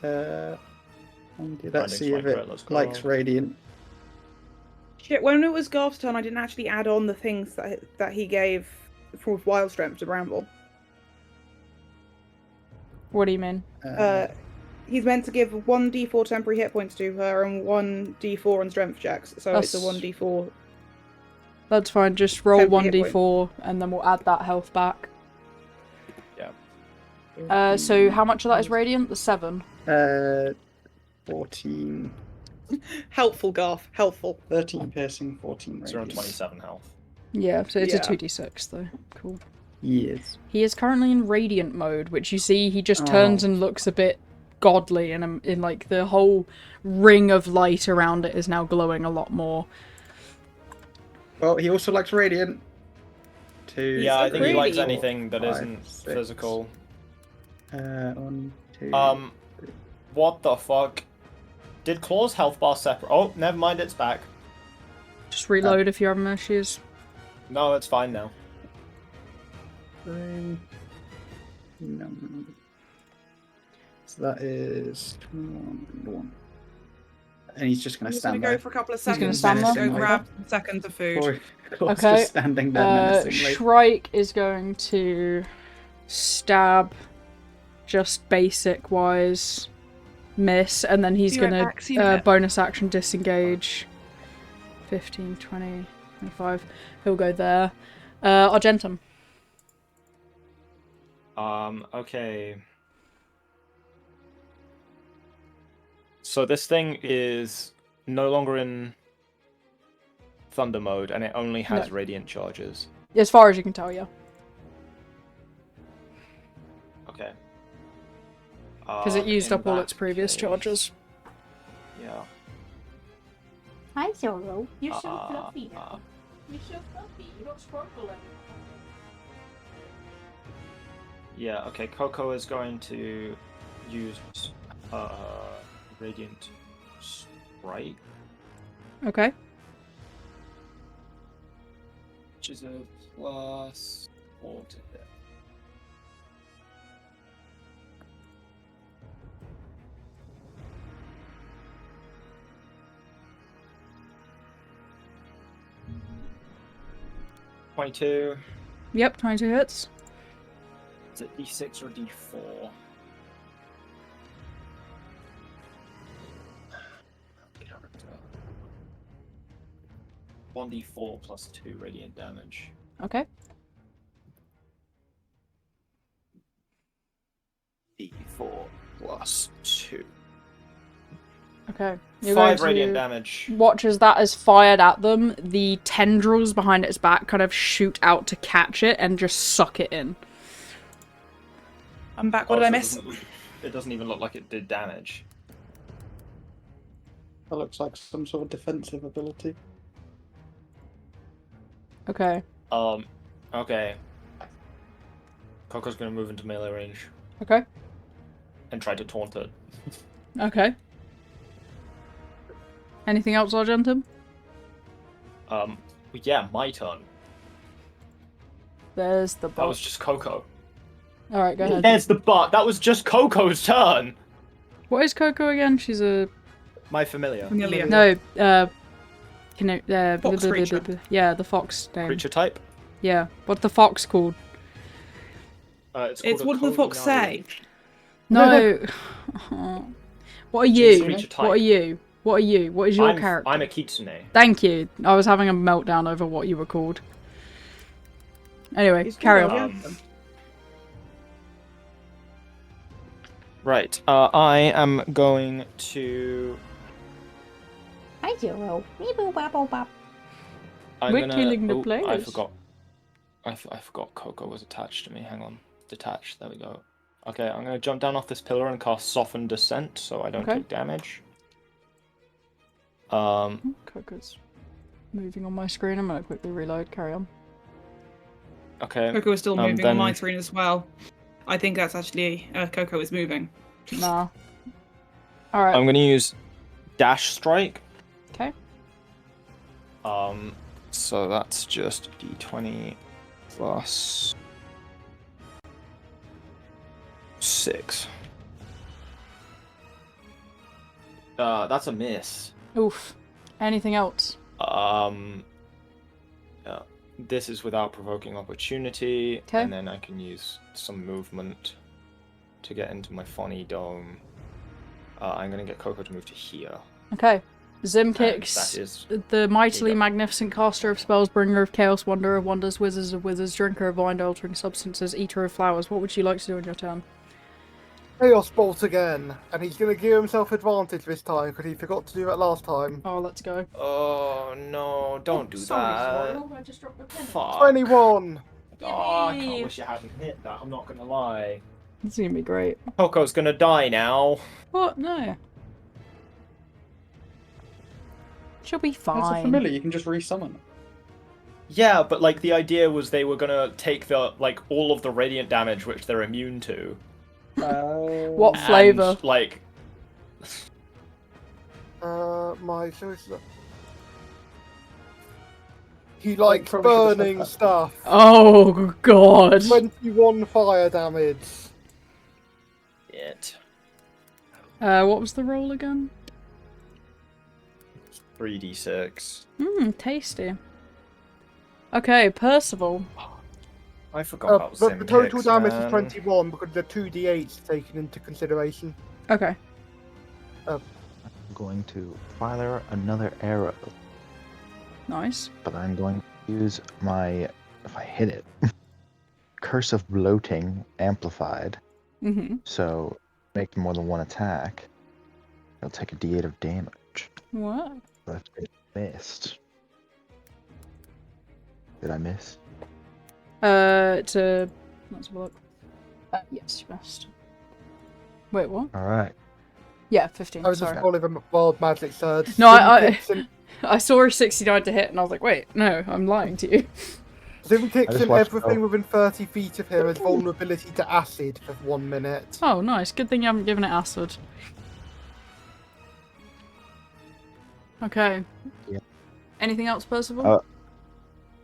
Branding Let's see Smite if crit, let's it go. likes Radiant. Shit, when it was Garf's turn, I didn't actually add on the things that he gave for Wild Strength to Bramble. What do you mean? He's meant to give 1d4 temporary hit points to her and 1d4 on strength checks, so it's a That's- 1d4. That's fine. Just roll Temporary hit 1d4 and then we'll add that health back. Yeah. So how much of that is radiant? The 7. 14. Helpful, Garf. Helpful. 13 piercing, 14 So you're on radiant. 27 health. Yeah. So it's Yeah. a 2d6 though. Cool. Yes. He is currently in radiant mode, which you see he just turns Oh. and looks a bit godly, and in like the whole ring of light around it is now glowing a lot more. Well, he also likes Radiant. 2. Yeah, I think he likes pretty. anything that 5, isn't 6. physical. 1, 2. What the fuck? Did Claw's health bar separate? Oh, never mind, it's back. Just reload if you're having issues. No, it's fine now. 3. No. So that is 21 and 1. And he's just I'm going to just going stand to go there. for a couple of He's gonna seconds stand to there? go Okay. grab seconds of food. Claw's Okay, just standing there menacingly. Shrike is going to stab just basic wise, miss, and then he's Be right going back, see you in a to bit. bonus action disengage. 15, 20, 25. He'll go there. Argentum. Okay. So this thing is no longer in thunder mode, and it only has No. radiant charges. As far as you can tell, yeah. Okay. Because it used in up all that its previous case- charges. Yeah. Hi, Zoro. You're so Uh, fluffy. uh, You're so fluffy. You're not struggling. Yeah, okay, Coco is going to use Radiant Strike, Okay. which is a +4 to hit. .22. Yep, 22 hits. Is it D6 or D4? 1d4 plus 2 radiant damage. Okay. D4 plus 2. Okay. You're 5 going radiant to damage. watch as that is fired at them. The tendrils behind its back kind of shoot out to catch it and just suck it in. I'm back. What Oh, did I so miss? It doesn't even look like it did damage. That looks like some sort of defensive ability. Okay. Okay. Coco's gonna move into melee range Okay. and try to taunt it. Okay. Anything else, Argentum? Yeah, my turn. There's the That bot. was just Coco. Alright, go ahead. There's the butt. That was just Coco's turn. What is Coco again? She's a... My familiar. Familiar. No, Fox creature. Yeah, the fox name. Creature type. Yeah. What's the fox called? It's It's what did the fox say? No. What are you? creature type. What are you? What are you? What is your character? I'm a Kitsune. Thank you. I was having a meltdown over what you were called. Anyway, He's carry good, on. yeah. Right. I am going to. Hi, Zoro. Weeboo babble bop. I'm We're gonna... killing the I players. forgot. I forgot Coco was attached to me. Hang on. Detached. There we go. Okay, I'm going to jump down off this pillar and cast Soften Descent so I don't Okay. take damage. Coco's moving on my screen. I'm gonna quickly reload. Carry on. Okay. Coco is still moving then- on my screen as well. I think that's actually Coco is moving. Nah. Alright. I'm going to use Dash Strike. Okay. So that's just d20 plus 6. That's a miss. Oof. Anything else? This is without provoking opportunity, Okay. and then I can use some movement to get into my funny dome. I'm gonna get Coco to move to here. Okay. Zim And kicks that is the mightily Here you go. magnificent caster of spells, bringer of chaos, wanderer of wonders, wizards of wizards, drinker of mind-altering substances, eater of flowers. What would you like to do on your turn? Chaos Bolt again, and he's going to give himself advantage this time because he forgot to do that last time. Oh, let's go. Oh no! Don't do that. I just dropped my pen. Fuck. 21! Oh, I Yay. kinda wish you hadn't hit that. I'm not gonna lie. This is gonna be great. Coco's gonna die now. What? No. She'll be That's a fine. familiar, you can just resummon. Yeah, but like the idea was they were gonna take the all of the radiant damage which they're immune to. What and, flavour? Like My choice. He likes probably should've said burning that. stuff. Oh god. 21 fire damage. it. What was the roll again? 3d6. Tasty. Okay, Percival. I forgot about But Sim the total kicks, damage man. is 21 because the 2d8's taken into consideration. Okay. I'm going to fire another arrow, Nice. but I'm going to use my, if I hit it, Curse of Bloating amplified. Mm-hmm. So make more than one attack. It'll take a d8 of damage. What? But it missed. Did I miss? It's a... Let's have a look. Yes, you missed. Wait, what? All right. Yeah, 15, I was just sorry. calling them wild magic surge. No, I- Zim I saw a 69 to hit and I was like, wait, no, I'm lying to you. kicks just and watched everything Bell. within 30 feet of him has vulnerability to acid for 1 minute. Oh, nice. Good thing you haven't given it acid. Okay. Yeah. Anything else, Percival?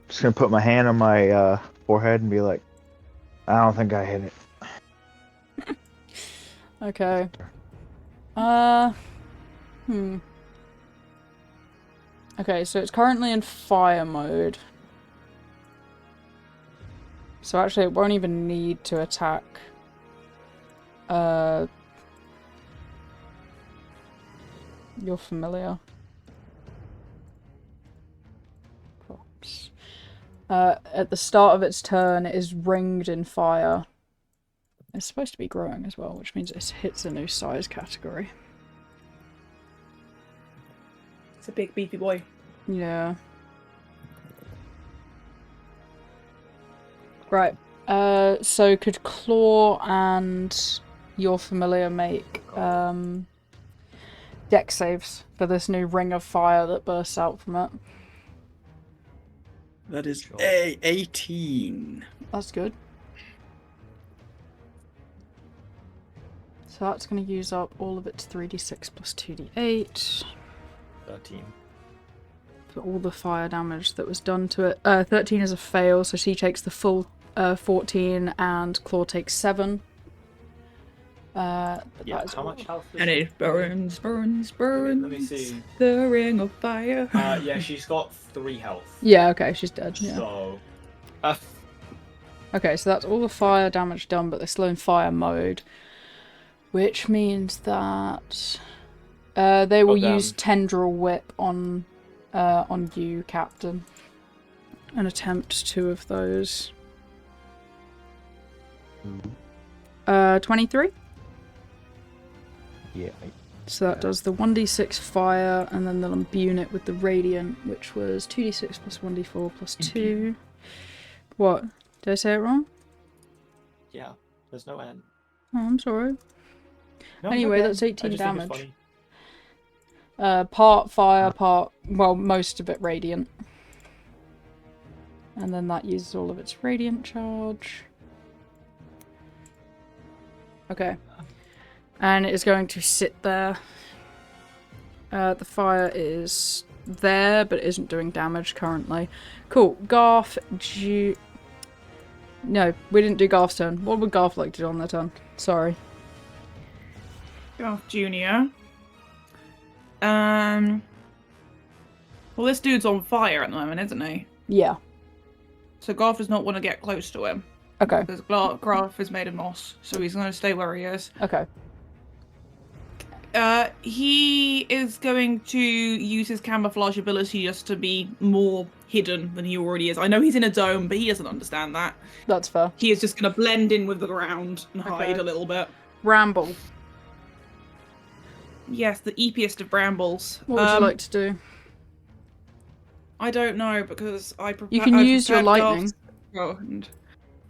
Just gonna put my hand on my forehead and be like, I don't think I hit it. Okay. Okay, so it's currently in fire mode. So actually it won't even need to attack. You're familiar. Props. At the start of its turn, it is ringed in fire. It's supposed to be growing as well, which means it hits a new size category. It's a big beefy boy. Yeah. Right. So could Claw and your familiar make dex saves for this new ring of fire that bursts out from it? That is Sure. a 18. That's good. So that's going to use up all of its 3d6 plus 2d8 13. for all the fire damage that was done to it. 13 is a fail, so she takes the full 14 and Claw takes 7. But Yeah, that is how all. much health does And she- it burns, burns, Let burns. me see. The ring of fire. Yeah, she's got 3 health. Yeah, okay, she's dead. Yeah. So, Okay, so that's all the fire damage done, but they're still in fire mode. Which means that they will damn. use Tendril Whip on you, Captain. And attempt 2 of those. 23? Yeah. So that does the 1d6 fire, and then they'll imbue it with the radiant, which was 2d6 plus 1d4 plus 2. What? Did I say it wrong? Yeah, there's no N. Oh, I'm sorry. No, it's Anyway, okay. that's I 18 just think it's damage. funny. Part fire, part... Well, most of it radiant. And then that uses all of its radiant charge. Okay. And it is going to sit there. The fire is there, but isn't doing damage currently. Cool. Garf, No, we didn't do Garf's turn. What would Garf like to do on their turn? Sorry. Garf Jr. Well, this dude's on fire at the moment, isn't he? Yeah. So Garf does not want to get close to him. Okay. Because Garf is made of moss, so he's going to stay where he is. Okay. He is going to use his camouflage ability just to be more hidden than he already is. I know he's in a dome, but he doesn't understand that. That's fair. He is just going to blend in with the ground and hide a little bit. Bramble. Yes, the eepiest of brambles. What would you like to do? I don't know, because You can use your lightning. And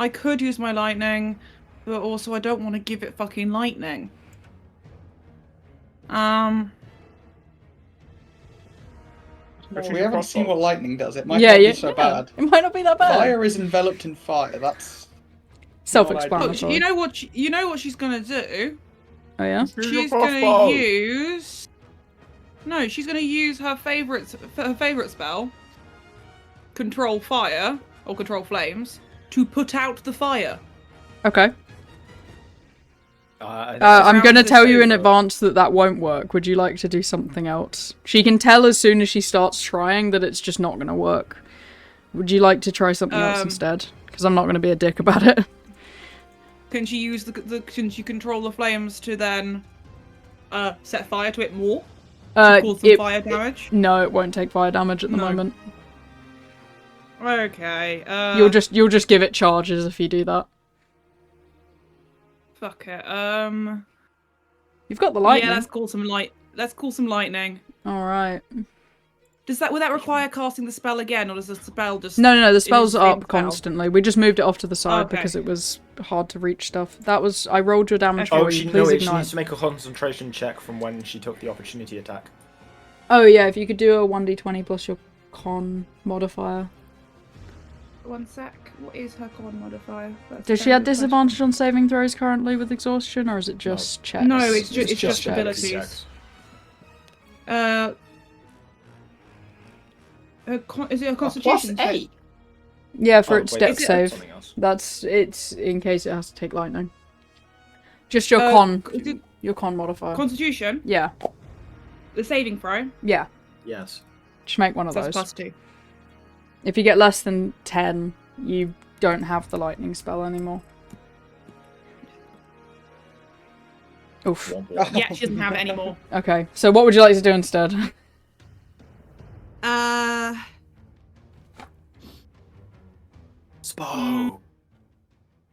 I could use my lightning, but also I don't want to give it fucking lightning. We haven't seen what lightning does. It might not be so bad. It might not be that bad. Fire is enveloped in fire. That's self-explanatory. You know what she's gonna do? Oh yeah. She's gonna use. No, she's gonna use her favorite spell, control fire or control flames, to put out the fire. Okay. I'm going to tell you in advance that won't work. Would you like to do something else? She can tell as soon as she starts trying that it's just not going to work. Would you like to try something else instead? Because I'm not going to be a dick about it. Can she use can she control the flames to then set fire to it more? To cause some fire damage? No, it won't take fire damage at the moment. Okay. You'll just give it charges if you do that. Fuck it. You've got the lightning. Yeah, let's call some lightning. All right. Would that require casting the spell again, or does the spell just? No. The spell's up constantly. We just moved it off to the side because it was hard to reach stuff. I rolled your damage for you. She Please she ignite. needs to make a concentration check from when she took the opportunity attack. Oh yeah, if you could do a 1d20 plus your con modifier. 1 sec. What is her con modifier? Does she have disadvantage on saving throws currently with exhaustion, or is it just checks? No, it's just checks. abilities. Is it a constitution? +8. Yeah, for its dex that's save. something else. It's in case it has to take lightning. Just your con modifier. Constitution? Yeah. The saving throw? Yeah. Yes. Just make one of That's those. +2. If you get less than 10, you don't have the lightning spell anymore. Oof. Yeah, she doesn't have it anymore. Okay, so what would you like to do instead? Spo.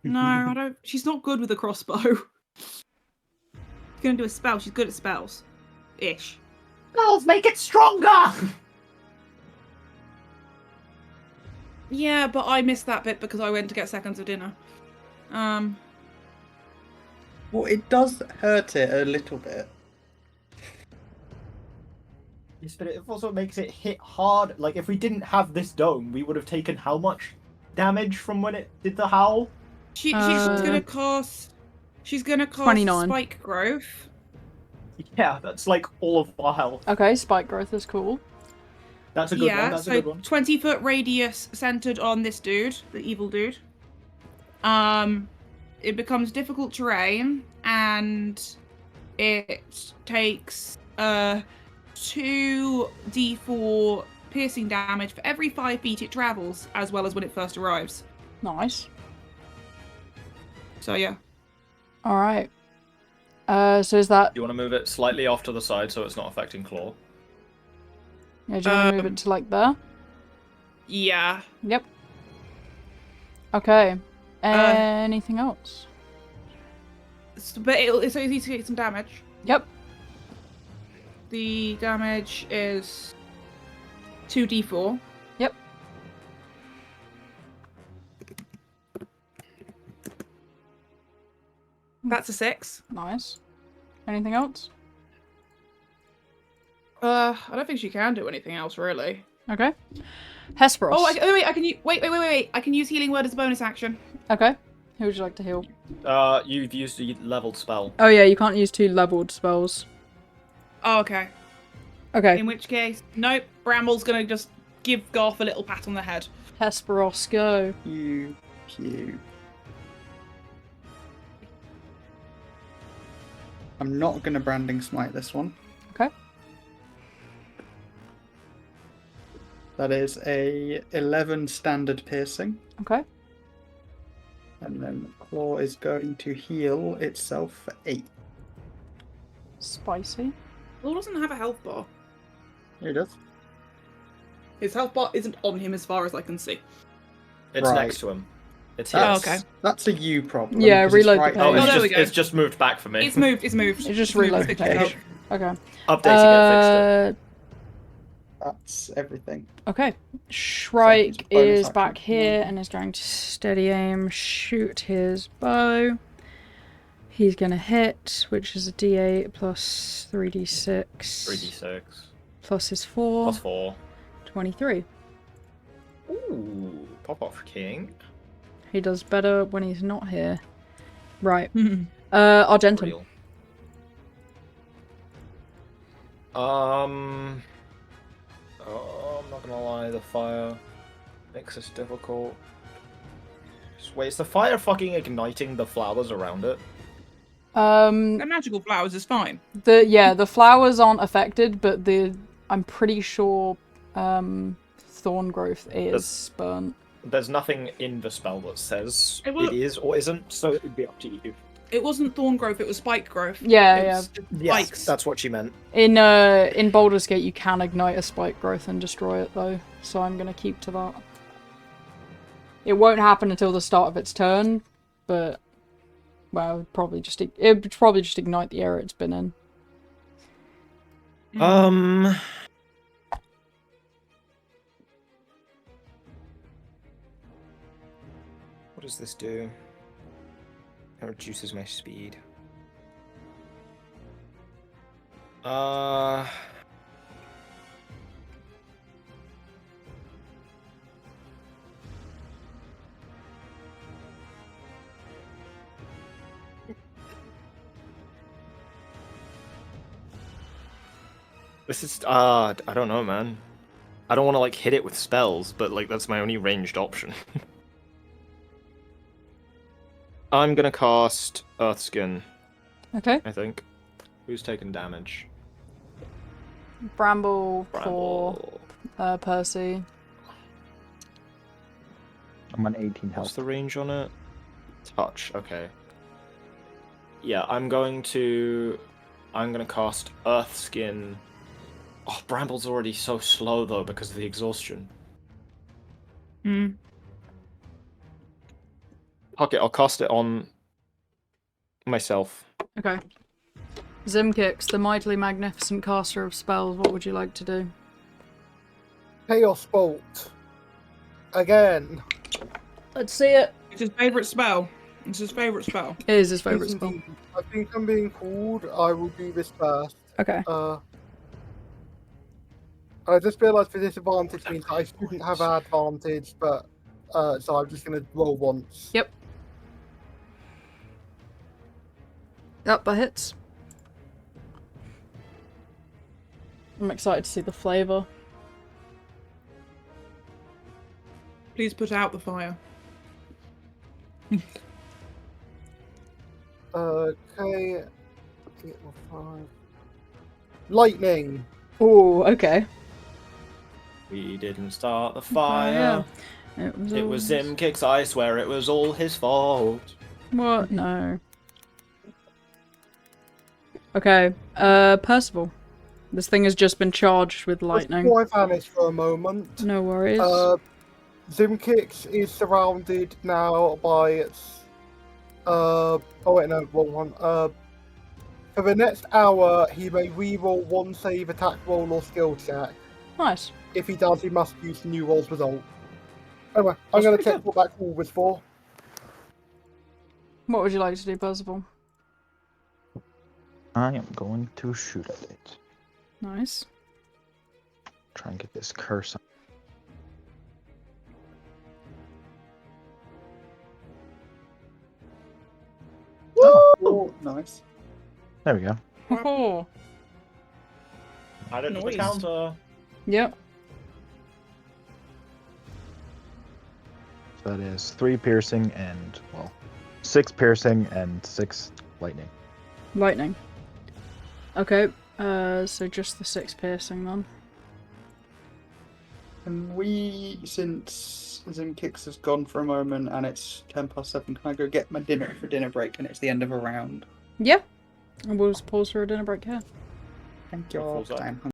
No, I don't. She's not good with a crossbow. She's gonna do a spell. She's good at spells. Ish. Spells make it stronger! Yeah, but I missed that bit because I went to get seconds of dinner. Well, it does hurt it a little bit. Yes, but it also makes it hit hard. Like, if we didn't have this dome, we would have taken how much damage from when it did the howl? She's gonna cast. She's gonna cast 29. Spike Growth. Yeah, that's like all of our health. Okay, spike growth is cool. That's a good one. That's a good one. 20-foot radius centered on this dude, the evil dude. It becomes difficult terrain, and it takes 2d4 piercing damage for every 5 feet it travels, as well as when it first arrives. Nice. So yeah. All right. So is that? You want to move it slightly off to the side so it's not affecting Claw? Yeah, do you want to move it to like there? Yeah. Yep. Okay. Anything else? But it's easy to get some damage. Yep. The damage is 2d4. Yep. That's a 6. Nice. Anything else? I don't think she can do anything else, really. Okay. Hesperos. Oh, wait, I can use... Wait. I can use Healing Word as a bonus action. Okay. Who would you like to heal? You've used a leveled spell. Oh yeah, you can't use 2 leveled spells. Oh, okay. Okay. In which case, nope. Bramble's gonna just give Garf a little pat on the head. Hesperos, go. Pew. I'm not gonna branding smite this one. Okay. That is a 11 standard piercing. Okay. And then Claw is going to heal itself for 8. Spicy. Claw doesn't have a health bar. Here it is. His health bar isn't on him as far as I can see. It's Right. next to him. It's here. Oh, okay. That's a you problem. Yeah, 'cause it's reload the right page. Oh, Oh, there we go. it's just moved back for me. It's moved. It's moved. It just It's moved, reload the it's fixed page. out. Okay. Updating it, fixed it. That's everything. Okay. Shrike bonus is action. back here and is going to steady aim, shoot his bow. He's going to hit, which is a d8 plus 3d6. 3d6. Plus his 4. Plus 4. 23. Ooh, pop off king. He does better when he's not here. Right. Argentum. Real. Oh, I'm not gonna lie, the fire makes this difficult. Wait, is the fire fucking igniting the flowers around it? The magical flowers is fine. The flowers aren't affected, but I'm pretty sure thorn growth is burnt. There's nothing in the spell that says It will- it is or isn't, so it would be up to you. It wasn't thorn growth, it was spike growth. Yeah, It yeah. was Yes, spikes. that's what she meant. In Baldur's Gate, you can ignite a spike growth and destroy it though, so I'm gonna keep to that. It won't happen until the start of its turn, but well, it would probably just ignite the area it's been in. What does this do? It reduces my speed. This is I don't know, man. I don't want to like hit it with spells, but like that's my only ranged option. I'm gonna cast Earthskin, Okay. I think. Who's taking damage? Bramble for Bramble. Percy. I'm on 18 What's health. the range on it? Touch, okay. Yeah, I'm gonna cast Earthskin. Oh, Bramble's already so slow though because of the exhaustion. Fuck it, I'll cast it on myself. Okay. Zimkix, the mightily magnificent caster of spells, what would you like to do? Chaos Bolt. Again. Let's see it. It's his favourite spell. It's his favourite spell. It is his favourite spell. I think I'm being called. I will do this first. Okay. I just realised for disadvantage means I shouldn't have advantage, but so I'm just gonna roll once. Yep. Yep, that hits. I'm excited to see the flavour. Please put out the fire. Okay. Lightning. Oh, okay. We didn't start the fire. It was Zimkix, I swear it was all his fault. What? No. Okay, Percival. This thing has just been charged with lightning. Before I vanish for a moment, No worries. Zimkix is surrounded now by its. Oh wait, no, wrong one. For the next hour, he may reroll one save, attack roll, or skill check. Nice. If he does, he must use the new roll's result. Anyway, I'm going to check what that call was for. What would you like to do, Percival? I am going to shoot at it. Nice. Try and get this curse on. Oh, nice. There we go. Oh. Add it to the Noise. counter. Yep. So that is 3 piercing and, well, 6 piercing and 6 lightning. Lightning. Okay. So just the 6 piercing then. Can we, since Kix has gone for a moment and it's 7:10, can I go get my dinner for dinner break and it's the end of a round? Yeah. And we'll just pause for a dinner break here. Thank you What all. falls up? I'm